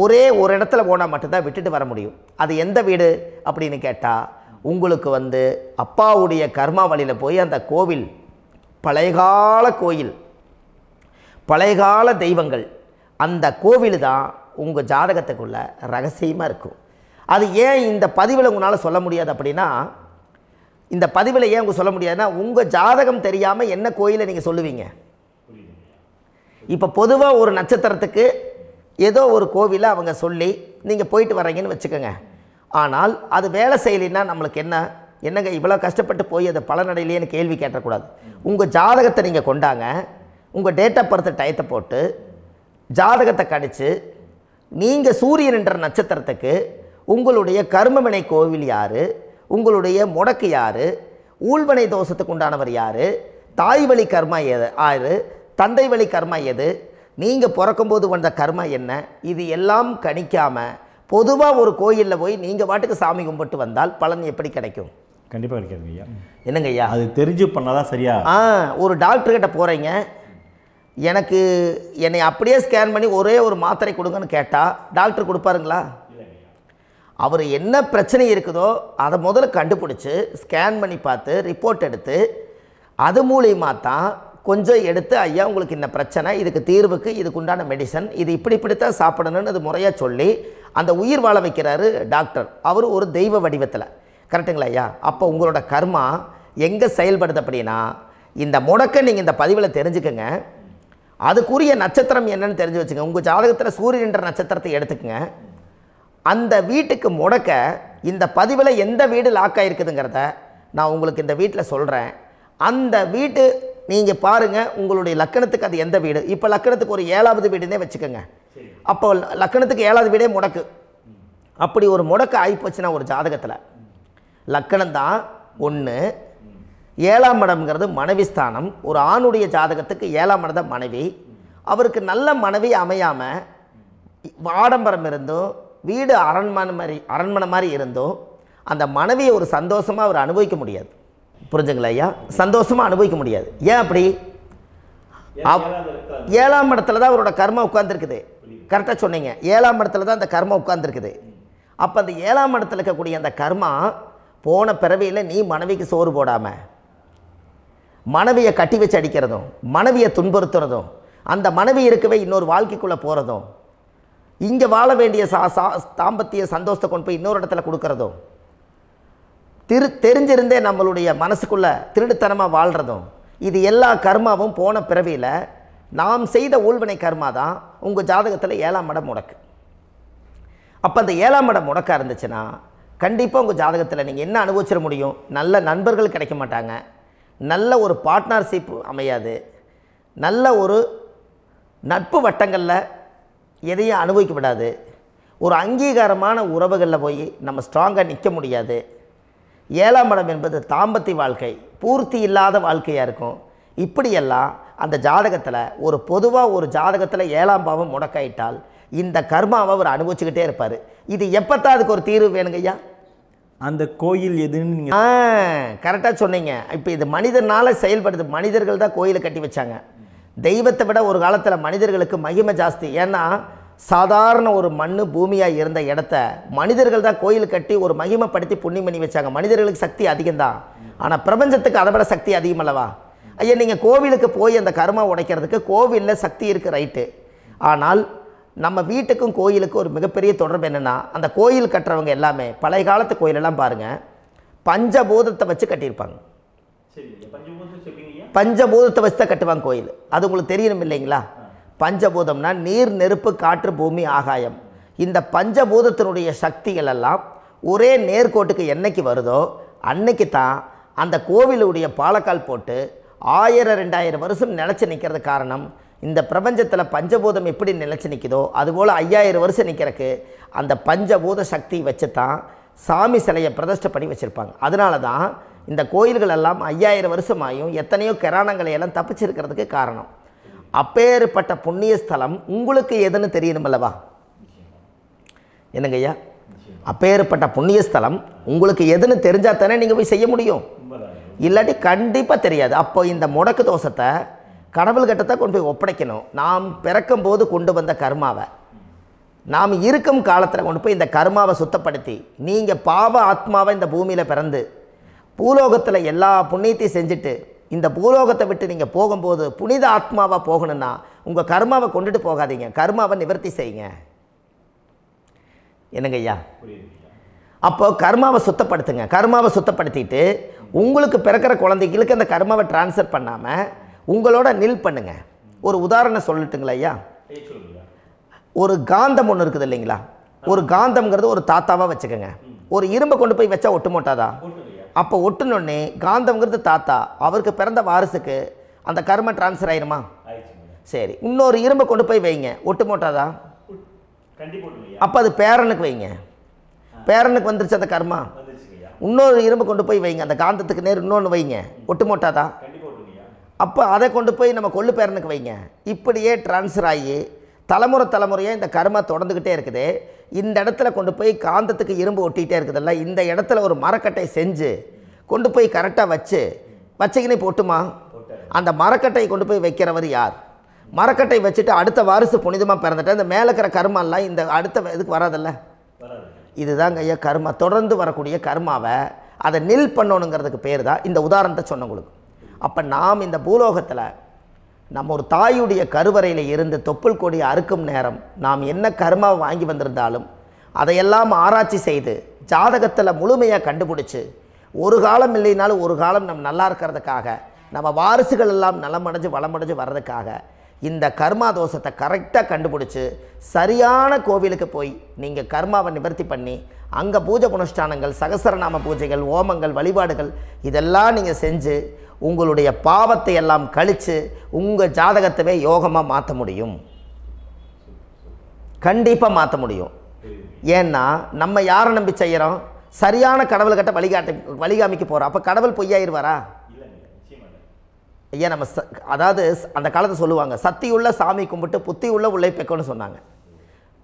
ஒரே ஒரு இடத்துல போனால் மட்டும்தான் விட்டுட்டு வர முடியும். அது எந்த வீடு அப்படின்னு கேட்டால் உங்களுக்கு வந்து அப்பாவுடைய கர்மா வழியில் போய் அந்த கோவில் பழையகால கோயில், பழையகால தெய்வங்கள், அந்த கோவில் தான் உங்கள் ஜாதகத்துக்குள்ள ரகசியமாக இருக்கும். அது ஏன் இந்த பதிவில் உங்களால் சொல்ல முடியாது அப்படின்னா, இந்த பதிவில் ஏன் உங்க சொல்ல முடியாதுன்னா உங்கள் ஜாதகம் தெரியாமல் என்ன கோயிலை நீங்கள் சொல்லுவீங்க? இப்போ பொதுவாக ஒரு நட்சத்திரத்துக்கு ஏதோ ஒரு கோவிலை அவங்க சொல்லி நீங்கள் போயிட்டு வரீங்கன்னு வச்சுக்கோங்க. ஆனால் அது வேலை செய்யலைன்னா நம்மளுக்கு என்னங்க இவ்வளோ கஷ்டப்பட்டு போய் அதை பலனடையிலேன்னு கேள்வி கேட்டக்கூடாது. உங்கள் ஜாதகத்தை நீங்கள் கொண்டாங்க, உங்கள் டேட் ஆஃப் பர்த் டயத்தை போட்டு ஜாதகத்தை கணிச்சு நீங்கள் சூரியன்ன்ற நட்சத்திரத்துக்கு உங்களுடைய கர்மவினை கோவில் யார், உங்களுடைய முடக்கு யார், ஊழ்வினை தோஷத்துக்கு உண்டானவர் யார், தாய் வழி கர்மா யார், தந்தை வழி கர்மா எது, நீங்கள் பிறக்கும்போது வந்த கர்மா என்ன, இது எல்லாம் கணிக்காமல் பொதுவாக ஒரு கோயிலில் போய் நீங்கள் பாட்டுக்கு சாமி கும்பிட்டு வந்தால் பலன் எப்படி கிடைக்கும்? கண்டிப்பாக கிடைக்காது ஐயா. என்னங்க ஐயா? அது தெரிஞ்சு பண்ணாதான் சரியா? ஒரு டாக்டர்கிட்ட போகிறீங்க, என்னை அப்படியே ஸ்கேன் பண்ணி ஒரே ஒரு மாத்திரை கொடுங்கன்னு கேட்டால் டாக்டர் கொடுப்பாருங்களா? அவர் என்ன பிரச்சனை இருக்குதோ அதை முதல்ல கண்டுபிடிச்சி ஸ்கேன் பண்ணி பார்த்து ரிப்போர்ட் எடுத்து அது மூலியமாக தான் கொஞ்சம் எடுத்து ஐயா உங்களுக்கு இந்த பிரச்சனை, இதுக்கு தீர்வுக்கு இதுக்கு உண்டான மெடிசன், இது இப்படித்தான் சாப்பிடணும்னு அது முறையாக சொல்லி அந்த உயிர் வாழ வைக்கிறாரு டாக்டர். அவர் ஒரு தெய்வ வடிவத்தில். கரெக்டுங்களா ஐயா? அப்போ உங்களோட கர்மா எங்கே செயல்படுது அப்படின்னா இந்த முடக்க நீங்கள் இந்த பதிவில் தெரிஞ்சுக்கங்க. அதுக்குரிய நட்சத்திரம் என்னன்னு தெரிஞ்சு வச்சுங்க. உங்கள் ஜாதகத்தில் சூரியன்ற நட்சத்திரத்தை எடுத்துக்கங்க. அந்த வீட்டுக்கு முடக்க இந்த பதிவில் எந்த வீடு லாக் ஆகிருக்குதுங்கிறத நான் உங்களுக்கு இந்த வீட்டில் சொல்கிறேன். அந்த வீட்டு நீங்கள் பாருங்கள், உங்களுடைய லக்கணத்துக்கு அது எந்த வீடு. இப்போ லக்கணத்துக்கு ஒரு 7வது வீடுன்னே வச்சுக்கோங்க. அப்போ லக்கணத்துக்கு 7வது வீடே முடக்கு. அப்படி ஒரு முடக்கு ஆகிப்போச்சுன்னா ஒரு ஜாதகத்தில் லக்கணம் தான் 1, 7ஆம் இடம்ங்கிறது மனைவி ஸ்தானம். ஒரு ஆணுடைய ஜாதகத்துக்கு 7ஆம் இடம் தான் மனைவி. அவருக்கு நல்ல மனைவி அமையாமல் ஆடம்பரம் இருந்தும் வீடு அரண்மனை மாதிரி இருந்தும் அந்த மனைவியை ஒரு சந்தோஷமாக அவர் அனுபவிக்க முடியாது. புரிஞ்சுங்களா ஐயா? சந்தோஷமாக அனுபவிக்க முடியாது. ஏன் அப்படி? 7ஆம் இடத்துல தான் அவரோட கர்மா உட்கார்ந்துருக்குது. கரெக்டாக சொன்னீங்க. 7ஆம் இடத்துல தான் அந்த கர்மா உட்கார்ந்துருக்குது. அப்போ அந்த 7ஆம் இடத்துல இருக்கக்கூடிய அந்த கர்மா போன பிறவியில் நீ மனைவிக்கு சோறு போடாமல் மனைவியை கட்டி வச்சு அடிக்கிறதும், மனைவியை துன்புறுத்துறதும், அந்த மனைவி இருக்கவே இன்னொரு வாழ்க்கைக்குள்ளே போகிறதும், இங்கே வாழ வேண்டிய தாம்பத்திய சந்தோஷத்தை கொண்டு போய் இன்னொரு இடத்துல கொடுக்கறதும், தெரிஞ்சிருந்தே நம்மளுடைய மனசுக்குள்ளே திருடுத்தனமாக வாழ்கிறதும், இது எல்லா கர்மாவும் போன பிறவியில் நாம் செய்த ஊழ்வினை கர்மா தான் உங்கள் ஜாதகத்தில் 7ஆம் இடம் முடக்கு. அப்போ அந்த 7ஆம் இடம் முடக்காக இருந்துச்சுன்னா கண்டிப்பாக உங்கள் ஜாதகத்தில் நீங்கள் என்ன அனுபவிச்சிட முடியும்? நல்ல நண்பர்கள் கிடைக்க மாட்டாங்க, நல்ல ஒரு பார்ட்னர்ஷிப் அமையாது, நல்ல ஒரு நட்பு வட்டங்களில் எதையும் அனுபவிக்க விடாது, ஒரு அங்கீகாரமான உறவுகளில் போய் நம்ம ஸ்ட்ராங்காக நிற்க முடியாது. 7ஆம் இடம் என்பது தாம்பத்திய வாழ்க்கை, பூர்த்தி இல்லாத வாழ்க்கையாக இருக்கும். இப்படியெல்லாம் அந்த ஜாதகத்தில் ஒரு பொதுவாக ஒரு ஜாதகத்தில் 7ஆம் பாவம் முடக்காயிட்டால் இந்த கர்மாவை அவர் அனுபவிச்சுக்கிட்டே இருப்பார். இது எப்போத்தான் அதுக்கு ஒரு தீர்வு வேணுங்க ஐயா? அந்த கோயில் எதுன்னு நீங்கள் கரெக்டாக சொன்னீங்க. இப்போ இது மனிதனால் செயல்படுது. மனிதர்கள் தான் கோயிலை கட்டி வச்சாங்க. தெய்வத்தை விட ஒரு காலத்தில் மனிதர்களுக்கு மகிமை ஜாஸ்தி. ஏன்னா சாதாரண ஒரு மண் பூமியாக இருந்த இடத்த மனிதர்கள் தான் கோயில் கட்டி ஒரு மகிமைப்படுத்தி புண்ணியம் பண்ணி வச்சாங்க. மனிதர்களுக்கு சக்தி அதிகம்தான், ஆனால் பிரபஞ்சத்துக்கு அதை விட சக்தி அதிகமல்லவா? ஐயா, நீங்கள் கோவிலுக்கு போய் அந்த கர்மா உடைக்கிறதுக்கு கோவிலில் சக்தி இருக்குது, ரைட்டு. ஆனால் நம்ம வீட்டுக்கும் கோயிலுக்கும் ஒரு மிகப்பெரிய தொடர்பு என்னென்னா, அந்த கோயில் கட்டுறவங்க எல்லாமே பழைய காலத்து கோயிலெல்லாம் பாருங்கள், பஞ்சபூதத்தை வச்சு கட்டியிருப்பாங்க. பஞ்சபூதத்தை வச்சு தான் கட்டுவாங்க கோயில். அது உங்களுக்கு தெரியணும் இல்லைங்களா? பஞ்சபூதம்னா நீர், நெருப்பு, காற்று, பூமி, ஆகாயம். இந்த பஞ்சபூதத்தினுடைய சக்திகள் எல்லாம் ஒரே நேர்கோட்டுக்கு என்னைக்கு வருதோ அன்னைக்கு தான் அந்த கோவிலுடைய பாலக்கால் போட்டு 1000-2000 வருஷம் நிலச்சி நிற்கிறது. காரணம், இந்த பிரபஞ்சத்தில் பஞ்சபூதம் எப்படி நிலச்சி நிற்குதோ அதுபோல் 5000 வருஷம் நிற்கிறதுக்கு அந்த பஞ்சபூத சக்தி வச்சு தான் சாமி சிலையை பிரதிஷ்டை பண்ணி வச்சுருப்பாங்க. அதனால தான் இந்த கோயில்கள் எல்லாம் 5000 வருஷமாயும் எத்தனையோ கிராணங்களை எல்லாம் தப்பிச்சிருக்கிறதுக்கு காரணம். அப்பேற்பட்ட புண்ணிய ஸ்தலம் உங்களுக்கு எதுன்னு தெரியணுமல்லவா? என்னங்க ஐயா? அப்பேற்பட்ட புண்ணிய ஸ்தலம் உங்களுக்கு எதுன்னு தெரிஞ்சால் தானே நீங்கள் போய் செய்ய முடியும், இல்லாட்டி கண்டிப்பாக தெரியாது. அப்போ இந்த முடக்கு தோஷத்தை கடவுள்கிட்ட கொண்டு போய் ஒப்படைக்கணும். நாம் பிறக்கும் போது கொண்டு வந்த கர்மாவை நாம் இருக்கும் காலத்தில் கொண்டு போய் இந்த கர்மாவை சுத்தப்படுத்தி, நீங்கள் பாவ ஆத்மாவை இந்த பூமியில் பிறந்து பூலோகத்தில் எல்லா புண்ணியத்தையும் செஞ்சுட்டு இந்த பூலோகத்தை விட்டு நீங்கள் போகும்போது புனித ஆத்மாவாக போகணுன்னா உங்கள் கர்மாவை கொண்டுட்டு போகாதீங்க, கர்மாவை நிவர்த்தி செய்யுங்க. என்னங்க ஐயா? அப்போ கர்மாவை சுத்தப்படுத்துங்க. கர்மாவை சுத்தப்படுத்திட்டு உங்களுக்கு பிறக்கிற குழந்தைகளுக்கு அந்த கர்மாவை டிரான்ஸ்ஃபர் பண்ணாமல் உங்களோட நில் பண்ணுங்க. ஒரு உதாரணம் சொல்லட்டுங்களா ஐயா? ஒரு காந்தம் ஒன்று இருக்குது இல்லைங்களா? ஒரு காந்தம்ங்கிறது ஒரு தாத்தாவாக வச்சுக்கோங்க. ஒரு இரும்பை கொண்டு போய் வச்சா ஒட்டு மாட்டாதா? அப்போ ஒட்டுனோடனே காந்தம்ங்கிறது தாத்தா, அவருக்கு பிறந்த வாரிசுக்கு அந்த கர்ம டிரான்ஸ்ஃபர் ஆயிருமா? சரி, இன்னொரு இரும்பை கொண்டு போய் வைங்க, ஒட்டு மாட்டாதா? அப்போ அது பேரனுக்கு வைங்க, பேரனுக்கு வந்துருச்சு அந்த கர்மா. இன்னொரு இரும்பு கொண்டு போய் வைங்க, அந்த காந்தத்துக்கு நேர் இன்னொன்று வைங்க, ஒட்டு மாட்டாதா? அப்போ அதை கொண்டு போய் நம்ம கொள்ளு பேரனுக்கு வைங்க. இப்படியே டிரான்ஸ்ஃபர் ஆகி தலைமுறையாக இந்த கர்மா தொடர்ந்துக்கிட்டே இருக்குது. இந்த இடத்துல கொண்டு போய் காந்தத்துக்கு இரும்பு ஒட்டிகிட்டே இருக்குதுல்ல, இந்த இடத்துல ஒரு மரக்கட்டை செஞ்சு கொண்டு போய் கரெக்டாக வச்சுக்கினே போட்டுமா? அந்த மரக்கட்டையை கொண்டு போய் வைக்கிறவர் யார்? மரக்கட்டை வச்சுட்டு அடுத்த வாரிசு புனிதமாக பிறந்துட்டு இந்த மேலே இருக்கிற கர்மாலாம் இந்த அடுத்த இதுக்கு வராதில்ல. இதுதாங்க ஐயா கர்மா. தொடர்ந்து வரக்கூடிய கர்மாவை அதை நில் பண்ணணுங்கிறதுக்கு பேர் தான் இந்த உதாரணத்தை சொன்னவங்களுக்கு. அப்போ நாம் இந்த பூலோகத்தில் நம்ம ஒரு தாயுடைய கருவறையில் இருந்து தொப்புள் கொடி அறுக்கும் நேரம் நாம் என்ன கர்மாவை வாங்கி வந்திருந்தாலும் அதையெல்லாம் ஆராய்ச்சி செய்து ஜாதகத்தில் முழுமையாக கண்டுபிடிச்சி ஒரு காலம் இல்லைனாலும் ஒரு காலம் நம்ம நல்லா இருக்கிறதுக்காக, நம்ம வாரிசுகள் எல்லாம் நலமடைஞ்சு வளமடைஞ்சு வர்றதுக்காக இந்த கர்மா தோஷத்தை கரெக்டாக கண்டுபிடிச்சி சரியான கோவிலுக்கு போய் நீங்கள் கர்மாவை நிவர்த்தி பண்ணி அங்கே பூஜை புனஸ்தானங்கள், சகசரநாம பூஜைகள், ஓமங்கள், வழிபாடுகள் இதெல்லாம் நீங்கள் செஞ்சு உங்களுடைய பாவத்தை எல்லாம் கழித்து உங்கள் ஜாதகத்தவே யோகமாக மாற்ற முடியும். கண்டிப்பாக மாற்ற முடியும். ஏன்னா நம்ம யாரை நம்பி செய்கிறோம்? சரியான கடவுள்கிட்ட வழிகாமிக்க போகிறோம். அப்போ கடவுள் பொய்யாயிருவாரா? ஐயா, நம்ம அதாவது அந்த காலத்தை சொல்லுவாங்க, சத்தியுள்ள சாமி கும்பிட்டு புத்தி உள்ள உள்ளே பெக்கணும்னு சொன்னாங்க.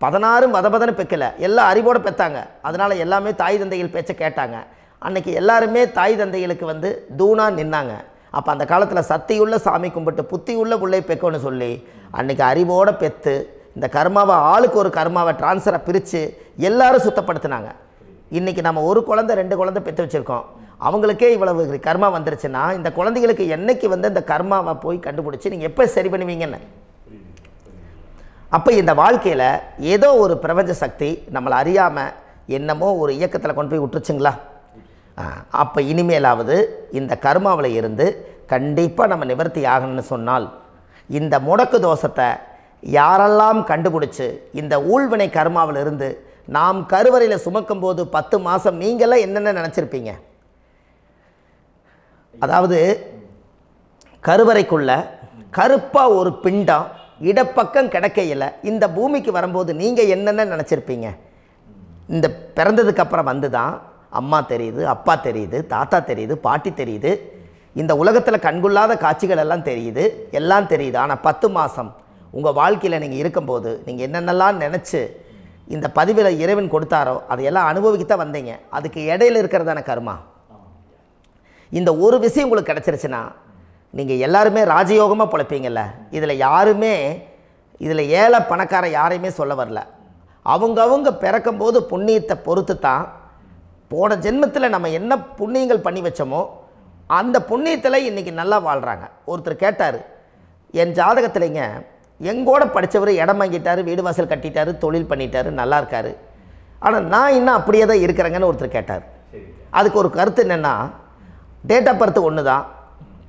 16 வதபதன்னு பெக்கலை, எல்லாம் அறிவோடு பெற்றாங்க. அதனால் எல்லாமே தாய் தந்தைகள் பேச்சை கேட்டாங்க. அன்றைக்கி எல்லாருமே தாய் தந்தைகளுக்கு தூணாக நின்னாங்க. அப்போ அந்த காலத்தில் சத்தியுள்ள சாமி கும்பிட்டு புத்தி உள்ள உள்ளே பெக்கணும்னு சொல்லி அன்றைக்கி அறிவோடு பெற்று இந்த கர்மாவை ஆளுக்கு ஒரு கர்மாவை டிரான்ஸ்ஃபரை பிரித்து எல்லாரும் சுத்தப்படுத்தினாங்க. இன்றைக்கி நம்ம ஒரு குழந்தை 2 குழந்தை பெற்று வச்சுருக்கோம். அவங்களுக்கே இவ்வளவு கர்மா வந்துருச்சுன்னா இந்த குழந்தைகளுக்கு என்னைக்கு இந்த கர்மாவை போய் கண்டுபிடிச்சி நீங்கள் எப்போ சரி பண்ணுவீங்கன்னு. அப்போ இந்த வாழ்க்கையில் ஏதோ ஒரு பிரபஞ்ச சக்தி நம்மளை அறியாமல் என்னமோ ஒரு இயக்கத்தில் கொண்டு போய் விட்டுருச்சுங்களா? அப்போ இனிமேலாவது இந்த கர்மாவில் இருந்து கண்டிப்பாக நம்ம நிவர்த்தி ஆகணும்னு சொன்னால் இந்த முடக்கு தோஷத்தை யாரெல்லாம் கண்டுபிடிச்சி இந்த ஊழ்வினை கர்மாவில் இருந்து நாம் கருவறையில் சுமக்கும் போது 10 மாதம் நீங்களாம் என்னென்ன நினச்சிருப்பீங்க? அதாவது கருவறைக்குள்ள கருப்பாக ஒரு பிண்டம் இடப்பக்கம் கிடக்கையில் இந்த பூமிக்கு வரும்போது நீங்கள் என்னென்ன நினச்சிருப்பீங்க? இந்த பிறந்ததுக்கு அப்புறம் வந்து தான் அம்மா தெரியுது, அப்பா தெரியுது, தாத்தா தெரியுது, பாட்டி தெரியுது, இந்த உலகத்தில் கண்கொள்ளாத காட்சிகள் எல்லாம் தெரியுது, எல்லாம் தெரியுது. ஆனால் 10 மாதம் உங்கள் வாழ்க்கையில் நீங்கள் இருக்கும்போது நீங்கள் என்னென்னலாம் நினச்சி இந்த பதிவில் இறைவன் கொடுத்தாரோ அதையெல்லாம் அனுபவிக்கத்தான் வந்தீங்க. அதுக்கு இடையில இருக்கிறதான கர்மா. இந்த ஒரு விஷயம் உங்களுக்கு கிடச்சிருச்சுன்னா நீங்கள் எல்லாருமே ராஜயோகமாக பிழைப்பீங்கள்ல. இதில் ஏழை பணக்கார யாரையுமே சொல்ல வரல. அவங்க பிறக்கும்போது புண்ணியத்தை பொறுத்து தான் போன ஜென்மத்தில் நம்ம என்ன புண்ணியங்கள் பண்ணி வச்சோமோ அந்த புண்ணியத்தில் இன்றைக்கி நல்லா வாழ்கிறாங்க. ஒருத்தர் கேட்டார், என் ஜாதகத்தில்ங்க எங்கூட படித்தவர் இடம் வாங்கிட்டார், வீடு வாசல் கட்டிட்டார், தொழில் பண்ணிட்டார், நல்லா இருக்கார், ஆனால் நான் இன்னும் அப்படியே தான் இருக்கிறேங்கன்னு ஒருத்தர் கேட்டார். அதுக்கு ஒரு கருத்து என்னென்னா, டேட் ஆஃப் பர்த் ஒன்று தான்,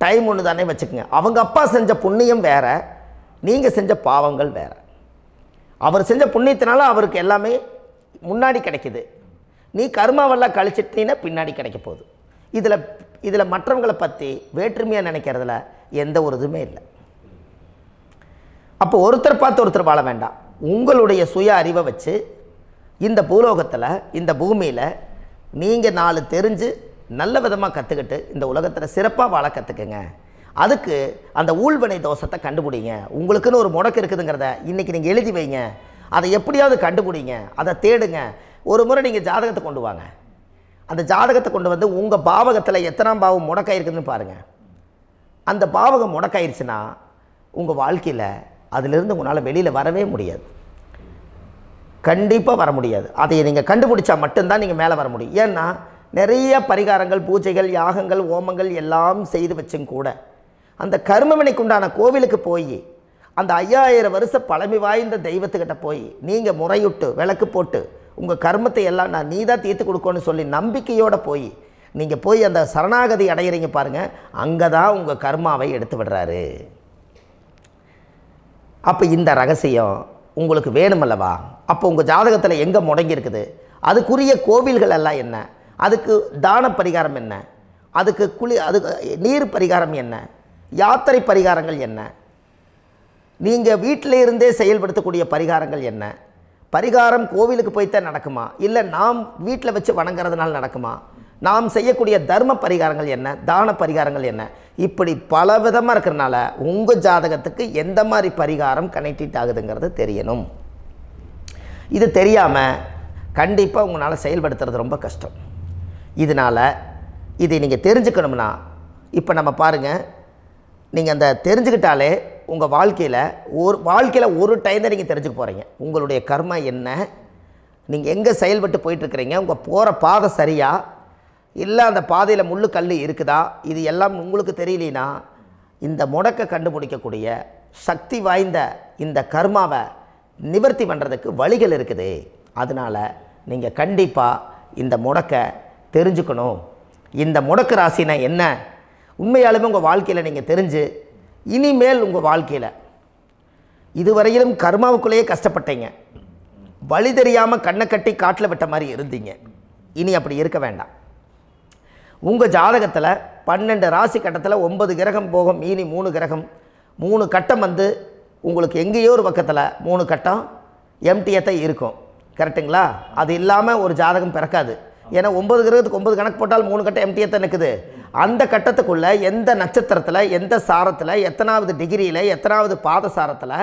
டைம் ஒன்று தானே வச்சுக்கோங்க. அவங்க அப்பா செஞ்ச புண்ணியம் வேறு, நீங்கள் செஞ்ச பாவங்கள் வேறு. அவர் செஞ்ச புண்ணியத்தினால அவருக்கு எல்லாமே முன்னாடி கிடைக்குது. நீ கர்மாவெல்லாம் கழிச்சிட்டினா பின்னாடி கிடைக்க போகுது. இதில் மற்றவங்களை பற்றி வேற்றுமையாக நினைக்கிறதுல எந்த ஒரு இதுவுமே இல்லை. அப்போ ஒருத்தர் பார்த்து ஒருத்தர் வாழ வேண்டாம். உங்களுடைய சுய அறிவை வச்சு இந்த பூலோகத்தில் இந்த பூமியில் நீங்கள் 4 தெரிஞ்சு நல்ல விதமாக கற்றுக்கிட்டு இந்த உலகத்தில் சிறப்பாக வாழ கற்றுக்குங்க. அதுக்கு அந்த ஊழ்வினை தோஷத்தை கண்டுபிடிங்க. உங்களுக்குன்னு ஒரு முடக்கு இருக்குதுங்கிறத இன்றைக்கி நீங்கள் எழுதி வைங்க. அதை எப்படியாவது கண்டுபிடிங்க, அதை தேடுங்க. ஒரு முறை நீங்கள் ஜாதகத்தை கொண்டு வாங்க. அந்த ஜாதகத்தை கொண்டு வந்து உங்கள் பாவகத்தில் எத்தனாம் பாவம் முடக்காயிருக்குதுன்னு பாருங்கள். அந்த பாவகம் முடக்காயிருச்சுன்னா உங்கள் வாழ்க்கையில் அதிலிருந்து உங்களால் வெளியில் வரவே முடியாது. கண்டிப்பாக வர முடியாது. அதை நீங்கள் கண்டுபிடிச்சா மட்டும்தான் நீங்கள் மேலே வர முடியும். ஏன்னா நிறைய பரிகாரங்கள், பூஜைகள், யாகங்கள், ஓமங்கள் எல்லாம் செய்து வச்சும் கூட அந்த கர்மவினைக்கு உண்டான கோவிலுக்கு போய் அந்த 5000 வருஷ பழமை வாய்ந்த தெய்வத்துக்கிட்ட போய் நீங்கள் முறையிட்டு விளக்கு போட்டு உங்கள் கர்மத்தை எல்லாம் நான் நீ தான் தீர்த்து கொடுக்கணும்னு சொல்லி நம்பிக்கையோடு போய் நீங்கள் போய் அந்த சரணாகதி அடையிறீங்க பாருங்கள், அங்கே தான் உங்கள் கர்மாவை எடுத்து விடுறாரு. அப்போ இந்த ரகசியம் உங்களுக்கு வேணுமல்லவா? அப்போ உங்கள் ஜாதகத்தில் எங்கே முடங்கி இருக்குது, அதுக்குரிய கோவில்கள் எல்லாம் என்ன, அதுக்கு தான பரிகாரம் என்ன, அதுக்கு நீர் பரிகாரம் என்ன, யாத்திரை பரிகாரங்கள் என்ன, நீங்கள் வீட்டில் இருந்தே செயல்படுத்தக்கூடிய பரிகாரங்கள் என்ன, பரிகாரம் கோவிலுக்கு போய்த்தான் நடக்குமா, இல்லை நாம் வீட்டில் வச்சு வணங்குறதுனால நடக்குமா, நாம் செய்யக்கூடிய தர்ம பரிகாரங்கள் என்ன, தான பரிகாரங்கள் என்ன, இப்படி பல விதமாக இருக்கிறனால உங்கள் ஜாதகத்துக்கு எந்த மாதிரி பரிகாரம் கனெக்ட் ஆகுதுங்கிறது தெரியணும். இது தெரியாமல் கண்டிப்பாக உங்களால் செயல்படுத்துறது ரொம்ப கஷ்டம். இதனால் இதை நீங்கள் தெரிஞ்சுக்கணும்னா இப்போ நம்ம பாருங்கள், நீங்கள் அந்த தெரிஞ்சுக்கிட்டாலே உங்கள் வாழ்க்கையில் ஒரு டைம் தான் நீங்கள் தெரிஞ்சுக்க போகிறீங்க. உங்களுடைய கர்மா என்ன, நீங்கள் எங்கே செயல்பட்டு போயிட்டுருக்கிறீங்க, உங்கள் போகிற பாதை சரியா இல்லை அந்த பாதையில் முள்ளு கல் இருக்குதா, இது எல்லாம் உங்களுக்கு தெரியலனா இந்த முடக்கை கண்டுபிடிக்கக்கூடிய சக்தி வாய்ந்த இந்த கர்மாவை நிவர்த்தி பண்ணுறதுக்கு வழிகள் இருக்குது. அதனால் நீங்கள் கண்டிப்பாக இந்த முடக்கை தெரிஞ்சுக்கணும். இந்த முடக்கு ராசினா என்ன உண்மையாலுமே உங்கள் வாழ்க்கையில் நீங்கள் தெரிஞ்சு இனிமேல் உங்கள் வாழ்க்கையில் இதுவரையிலும் கர்மாவுக்குள்ளேயே கஷ்டப்பட்டீங்க, வழி தெரியாமல் கண்ணை கட்டி காட்டில் விட்ட மாதிரி இருந்தீங்க. இனி அப்படி இருக்க வேண்டாம். உங்கள் ஜாதகத்தில் 12 ராசி கட்டத்தில் 9 கிரகம் போகும், மீனி 3 கிரகம், 3 கட்டம் வந்து உங்களுக்கு எங்கேயோ ஒரு பக்கத்தில் 3 கட்டம் எம்டியாக தான் இருக்கும். கரெக்டுங்களா? அது இல்லாமல் ஒரு ஜாதகம் பிறக்காது. ஏன்னா 9 கிரகத்துக்கு 9 கணக்கு போட்டால் 3 கட்டம் எம்டியாக தான் நிற்குது. அந்த கட்டத்துக்குள்ளே எந்த நட்சத்திரத்தில், எந்த சாரத்தில், எத்தனாவது டிகிரியில், எத்தனாவது பாத சாரத்தில்,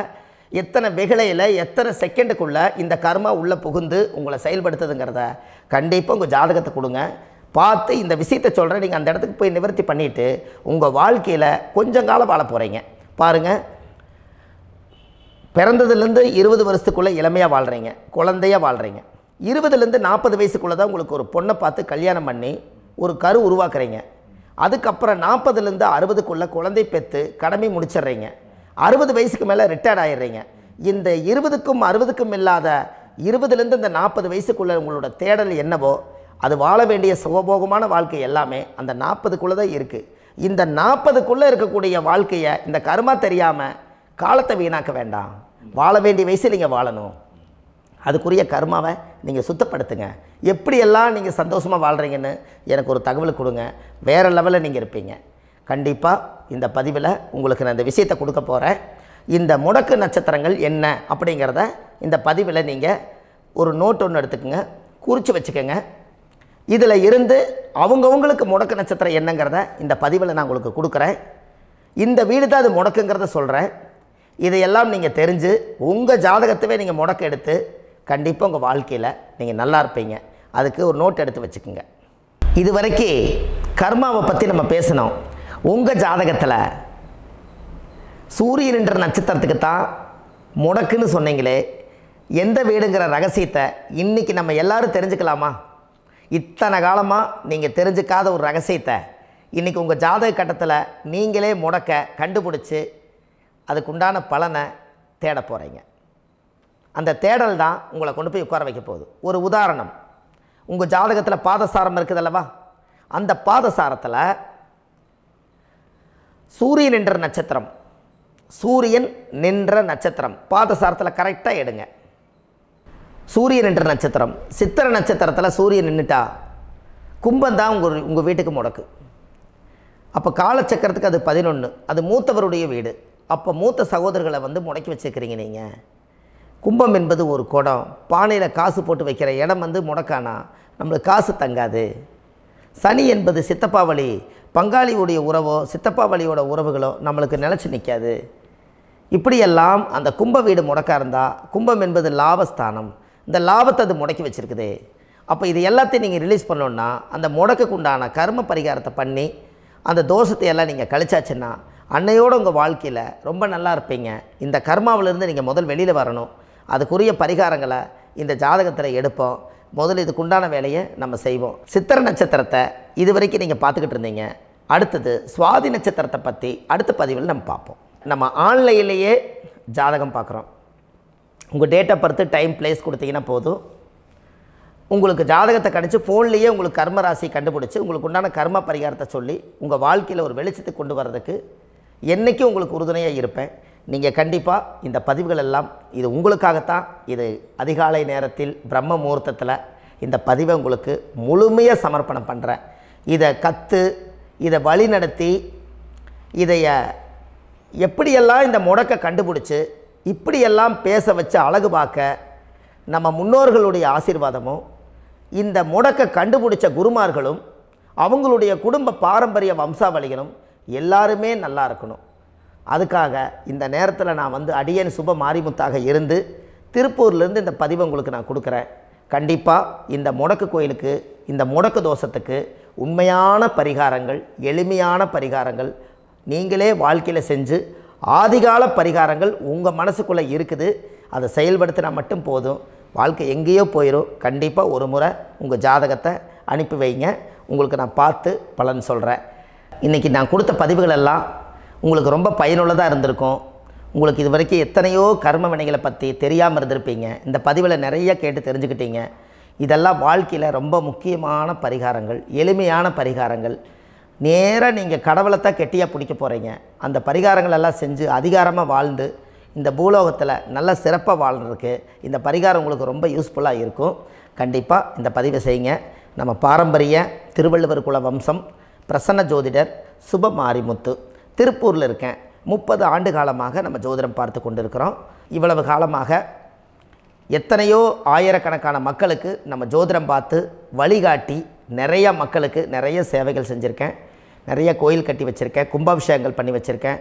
எத்தனை வெகுளையில், எத்தனை செகண்டுக்குள்ளே இந்த கர்மா உள்ளே புகுந்து உங்களை செயல்படுத்துதுங்கிறத கண்டிப்பாக உங்கள் ஜாதகத்தை கொடுங்க. பார்த்து இந்த விஷயத்தை சொல்கிறேன். நீங்கள் அந்த இடத்துக்கு போய் நிவர்த்தி பண்ணிவிட்டு உங்கள் வாழ்க்கையில் கொஞ்சம் காலம் வாழ போகிறீங்க. பாருங்கள், பிறந்ததுலேருந்து 20 வருஷத்துக்குள்ளே இளமையாக வாழ்கிறீங்க, குழந்தையாக வாழ்கிறீங்க. 20லேருந்து 40 வயசுக்குள்ளே தான் உங்களுக்கு ஒரு பொண்ணை பார்த்து கல்யாணம் பண்ணி ஒரு கரு உருவாக்குறீங்க. அதுக்கப்புறம் 40லேருந்து 60க்குள்ளே குழந்தை பெற்று கடமை முடிச்சிடுறீங்க. 60 வயசுக்கு மேலே ரிட்டையர்ட் ஆகிடுறீங்க. இந்த 20க்கும் 60க்கும் இல்லாத 20லேருந்து இந்த 40 வயசுக்குள்ளே உங்களோட தேடல் என்னவோ அது வாழ வேண்டிய சுகபோகமான வாழ்க்கை எல்லாமே அந்த 40க்குள்ளே தான் இருக்குது. இந்த 40க்குள்ளே இருக்கக்கூடிய வாழ்க்கையை இந்த கர்மா தெரியாமல் காலத்தை வீணாக்க வேண்டாம். வாழ வேண்டிய வயசில் நீங்கள் வாழணும். அதுக்குரிய கர்மாவை நீங்கள் சுத்தப்படுத்துங்க. எப்படியெல்லாம் நீங்கள் சந்தோஷமாக வாழ்கிறீங்கன்னு எனக்கு ஒரு தகவல் கொடுங்க. வேறு லெவலில் நீங்கள் இருப்பீங்க. கண்டிப்பாக இந்த பதிவில் உங்களுக்கு நான் இந்த விஷயத்தை கொடுக்க போகிறேன். இந்த முடக்கு நட்சத்திரங்கள் என்ன அப்படிங்கிறத இந்த பதிவில் நீங்கள் ஒரு நோட் ஒன்று எடுத்துக்கோங்க, குறித்து வச்சுக்கோங்க. இதில் இருந்து அவங்கவுங்களுக்கு முடக்கு நட்சத்திரம் என்னங்கிறத இந்த பதிவில் நான் உங்களுக்கு கொடுக்குறேன். இந்த வீடு தான் அது முடக்குங்கிறத சொல்கிறேன். இதையெல்லாம் நீங்கள் தெரிஞ்சு உங்கள் ஜாதகத்தவே நீங்கள் முடக்கு எடுத்து கண்டிப்பாக உங்கள் வாழ்க்கையில் நீங்கள் நல்லா இருப்பீங்க. அதுக்கு ஒரு நோட் எடுத்து வச்சுக்கோங்க. இது வரைக்கும் கர்மாவை பற்றி நம்ம பேசினோம். உங்கள் ஜாதகத்தில் சூரியன் என்ற நட்சத்திரத்துக்கு தான் முடக்குன்னு சொன்னீங்களே, எந்த வீடுங்கிற ரகசியத்தை இன்றைக்கி நம்ம எல்லோரும் தெரிஞ்சுக்கலாமா? இத்தனை காலமாக நீங்கள் தெரிஞ்சுக்காத ஒரு ரகசியத்தை இன்றைக்கி உங்கள் ஜாதக கட்டத்தில் நீங்களே முடக்க கண்டுபிடிச்சி அதுக்குண்டான பலனை தேட போகிறீங்க. அந்த தேடல் தான் உங்களை கொண்டு போய் உட்கார வைக்க போகுது. ஒரு உதாரணம், உங்கள் ஜாதகத்தில் பாதசாரம் இருக்குது அல்லவா? அந்த பாதசாரத்தில் சூரியன் என்ற நட்சத்திரம், சூரியன் நின்ற நட்சத்திரம் பாதசாரத்தில் கரெக்டாக எடுங்க. சூரியன் என்ற நட்சத்திரம், சித்திர நட்சத்திரத்தில் சூரியன் நின்றுட்டா கும்பம் தான் உங்கள் வீட்டுக்கு முடக்கு. அப்போ காலச்சக்கரத்துக்கு அது 11, அது மூத்தவருடைய வீடு. அப்போ மூத்த சகோதரர்களை வந்து முடக்கி வச்சுருக்கிறீங்க நீங்கள். கும்பம் என்பது ஒரு குடம், பானையில் காசு போட்டு வைக்கிற இடம் வந்து முடக்கானா நம்மளுக்கு காசு தங்காது. சனி என்பது சித்தப்பா வழி பங்காளியுடைய உறவோ சித்தப்பா வழியோட உறவுகளோ நம்மளுக்கு நிலச்சி நிற்காது. இப்படியெல்லாம் அந்த கும்ப வீடு முடக்கா இருந்தால், கும்பம் என்பது லாபஸ்தானம், இந்த லாபத்தை அது முடக்கி வச்சுருக்குது. அப்போ இது எல்லாத்தையும் நீங்கள் ரிலீஸ் பண்ணோன்னா அந்த முடக்குக்கு உண்டான கர்ம பரிகாரத்தை பண்ணி அந்த தோஷத்தை எல்லாம் நீங்கள் கழிச்சாச்சுன்னா அன்னையோடு உங்கள் வாழ்க்கையில் ரொம்ப நல்லா இருப்பீங்க. இந்த கர்மாவிலேருந்து நீங்கள் முதல் வெளியில் வரணும். அதுக்குரிய பரிகாரங்களை இந்த ஜாதகத்தில் எடுப்போம். முதல் இதுக்குண்டான வேலையை நம்ம செய்வோம். சித்திர நட்சத்திரத்தை இது வரைக்கும் நீங்கள் பார்த்துக்கிட்டு இருந்தீங்க. அடுத்தது சுவாதி நட்சத்திரத்தை பற்றி அடுத்த பதிவில் நம்ம பார்ப்போம். நம்ம ஆன்லைன்லேயே ஜாதகம் பார்க்குறோம். உங்கள் date of birth time place கொடுத்தீங்கன்னா போதும், உங்களுக்கு ஜாதகத்தை கணிச்சு ஃபோன்லேயே உங்களுக்கு கர்ம ராசி கண்டுபிடிச்சி உங்களுக்கு உண்டான கர்ம பரிகாரத்தை சொல்லி உங்கள் வாழ்க்கையில் ஒரு வெளிச்சத்துக்கு கொண்டு வர்றதுக்கு என்றைக்கும் உங்களுக்கு உறுதுணையாக இருப்பேன். நீங்கள் கண்டிப்பாக இந்த பதிவுகள் எல்லாம் இது உங்களுக்காகத்தான். இது அதிகாலை நேரத்தில் பிரம்ம முகூர்த்தத்தில் இந்த பதிவை உங்களுக்கு முழுமையாக சமர்ப்பணம் பண்ணுறேன். இதை கற்று இதை வழி நடத்தி இதைய எப்படியெல்லாம் இந்த முடக்கை கண்டுபிடிச்சி இப்படியெல்லாம் பேச வச்சு அழகு பார்க்க நம்ம முன்னோர்களுடைய ஆசீர்வாதமும் இந்த முடக்கை கண்டுபிடிச்ச குருமார்களும் அவங்களுடைய குடும்ப பாரம்பரிய வம்சாவளிகளும் எல்லாருமே நல்லா இருக்கணும். அதுக்காக இந்த நேரத்தில் நான் வந்து அடியேன் சுப மாரிமுத்தாக இருந்து திருப்பூர்லேருந்து இந்த பதிவை உங்களுக்கு நான் கொடுக்குறேன். கண்டிப்பாக இந்த முடக்கு கோயிலுக்கு, இந்த முடக்கு தோஷத்துக்கு உண்மையான பரிகாரங்கள், எளிமையான பரிகாரங்கள் நீங்களே வாழ்க்கையில் செஞ்சு ஆதிகால பரிகாரங்கள் உங்கள் மனசுக்குள்ளே இருக்குது. அதை செயல்படுத்தினா மட்டும் போதும், வாழ்க்கை எங்கேயோ போயிடும். கண்டிப்பாக ஒரு முறை உங்கள் ஜாதகத்தை அனுப்பி வைங்க, உங்களுக்கு நான் பார்த்து பலன் சொல்கிறேன். இன்றைக்கி நான் கொடுத்த பதிவுகள் எல்லாம் உங்களுக்கு ரொம்ப பயனுள்ளதாக இருந்திருக்கும். உங்களுக்கு இது வரைக்கும் எத்தனையோ கர்ம வினைகளை பற்றி தெரியாமல் இருந்திருப்பீங்க. இந்த பதிவில் நிறைய கேட்டு தெரிஞ்சுக்கிட்டீங்க. இதெல்லாம் வாழ்க்கையில் ரொம்ப முக்கியமான பரிகாரங்கள், எளிமையான பரிகாரங்கள். நேராக நீங்கள் கடவுளைத்தான் கெட்டியாக பிடிக்க போகிறீங்க. அந்த பரிகாரங்கள் எல்லாம் செஞ்சு அதிகாரமாக வாழ்ந்து இந்த பூலோகத்தில் நல்ல சிறப்பாக வாழ்கிறதுக்கு இந்த பரிகாரம் உங்களுக்கு ரொம்ப யூஸ்ஃபுல்லாக இருக்கும். கண்டிப்பாக இந்த பதிவை செய்யுங்க. நம்ம பாரம்பரிய திருவள்ளுவர் குல வம்சம் பிரசன்ன ஜோதிடர் சுப மாரிமுத்து, திருப்பூரில் இருக்கேன். 30 ஆண்டு காலமாக நம்ம ஜோதிடம் பார்த்து கொண்டிருக்கிறோம். இவ்வளவு காலமாக எத்தனையோ ஆயிரக்கணக்கான மக்களுக்கு நம்ம ஜோதிடம் பார்த்து வழிகாட்டி நிறைய மக்களுக்கு நிறைய சேவைகள் செஞ்சுருக்கேன். நிறைய கோயில் கட்டி வச்சுருக்கேன், கும்பாபிஷேகங்கள் பண்ணி வச்சுருக்கேன்,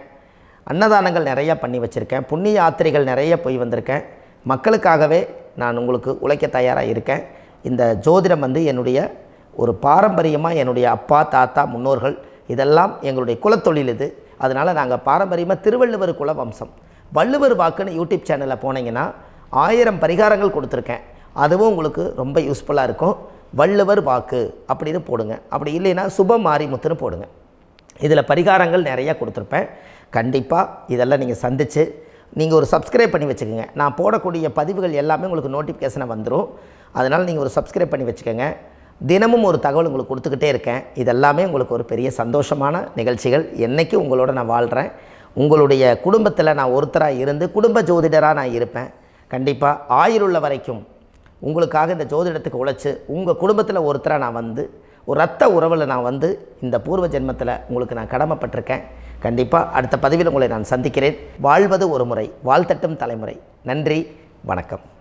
அன்னதானங்கள் நிறையா பண்ணி வச்சுருக்கேன், புண்ணிய யாத்திரைகள் நிறைய போய் வந்திருக்கேன். மக்களுக்காகவே நான் உங்களுக்கு உழைக்க தயாராக இருக்கேன். இந்த ஜோதிடம் வந்து என்னுடைய ஒரு பாரம்பரியமாக என்னுடைய அப்பா தாத்தா முன்னோர்கள் இதெல்லாம் எங்களுடைய குலத்தொழில் இது. அதனால் நாங்கள் பாரம்பரியமாக திருவள்ளுவர் குல வம்சம். வள்ளுவர் வாக்குன்னு யூடியூப் சேனலில் போனீங்கன்னா 1000 பரிகாரங்கள் கொடுத்துருக்கேன். அதுவும் உங்களுக்கு ரொம்ப யூஸ்ஃபுல்லாக இருக்கும். வள்ளுவர் வாக்கு அப்படின்னு போடுங்க, அப்படி இல்லைன்னா சுப மாரிமுத்துன்னு போடுங்க. இதில் பரிகாரங்கள் நிறையா கொடுத்துருப்பேன். கண்டிப்பாக இதெல்லாம் நீங்கள் சந்தித்து நீங்கள் ஒரு சப்ஸ்கிரைப் பண்ணி வச்சுக்கோங்க. நான் போடக்கூடிய பதிவுகள் எல்லாமே உங்களுக்கு நோட்டிஃபிகேஷனை வந்துடும். அதனால் நீங்கள் ஒரு சப்ஸ்கிரைப் பண்ணி வச்சுக்கோங்க. தினமும் ஒரு தகவல் உங்களுக்கு கொடுத்துக்கிட்டே இருக்கேன். இதெல்லாமே உங்களுக்கு ஒரு பெரிய சந்தோஷமான நிகழ்ச்சிகள். என்றைக்கும் உங்களோட நான் வாழ்கிறேன். உங்களுடைய குடும்பத்தில் நான் ஒருத்தராக இருந்து குடும்ப ஜோதிடராக நான் இருப்பேன். கண்டிப்பாக ஆயுளுள்ள வரைக்கும் உங்களுக்காக இந்த ஜோதிடத்துக்கு உழைச்சி உங்கள் குடும்பத்தில் ஒருத்தராக நான் வந்து ஒரு ரத்த உறவில் நான் வந்து இந்த பூர்வ ஜென்மத்தில் உங்களுக்கு நான் கடமைப்பட்டிருக்கேன். கண்டிப்பாக அடுத்த பதிவில் உங்களை நான் சந்திக்கிறேன். வாழ்வது ஒரு முறை, வாழ்த்தட்டும் தலைமுறை. நன்றி, வணக்கம்.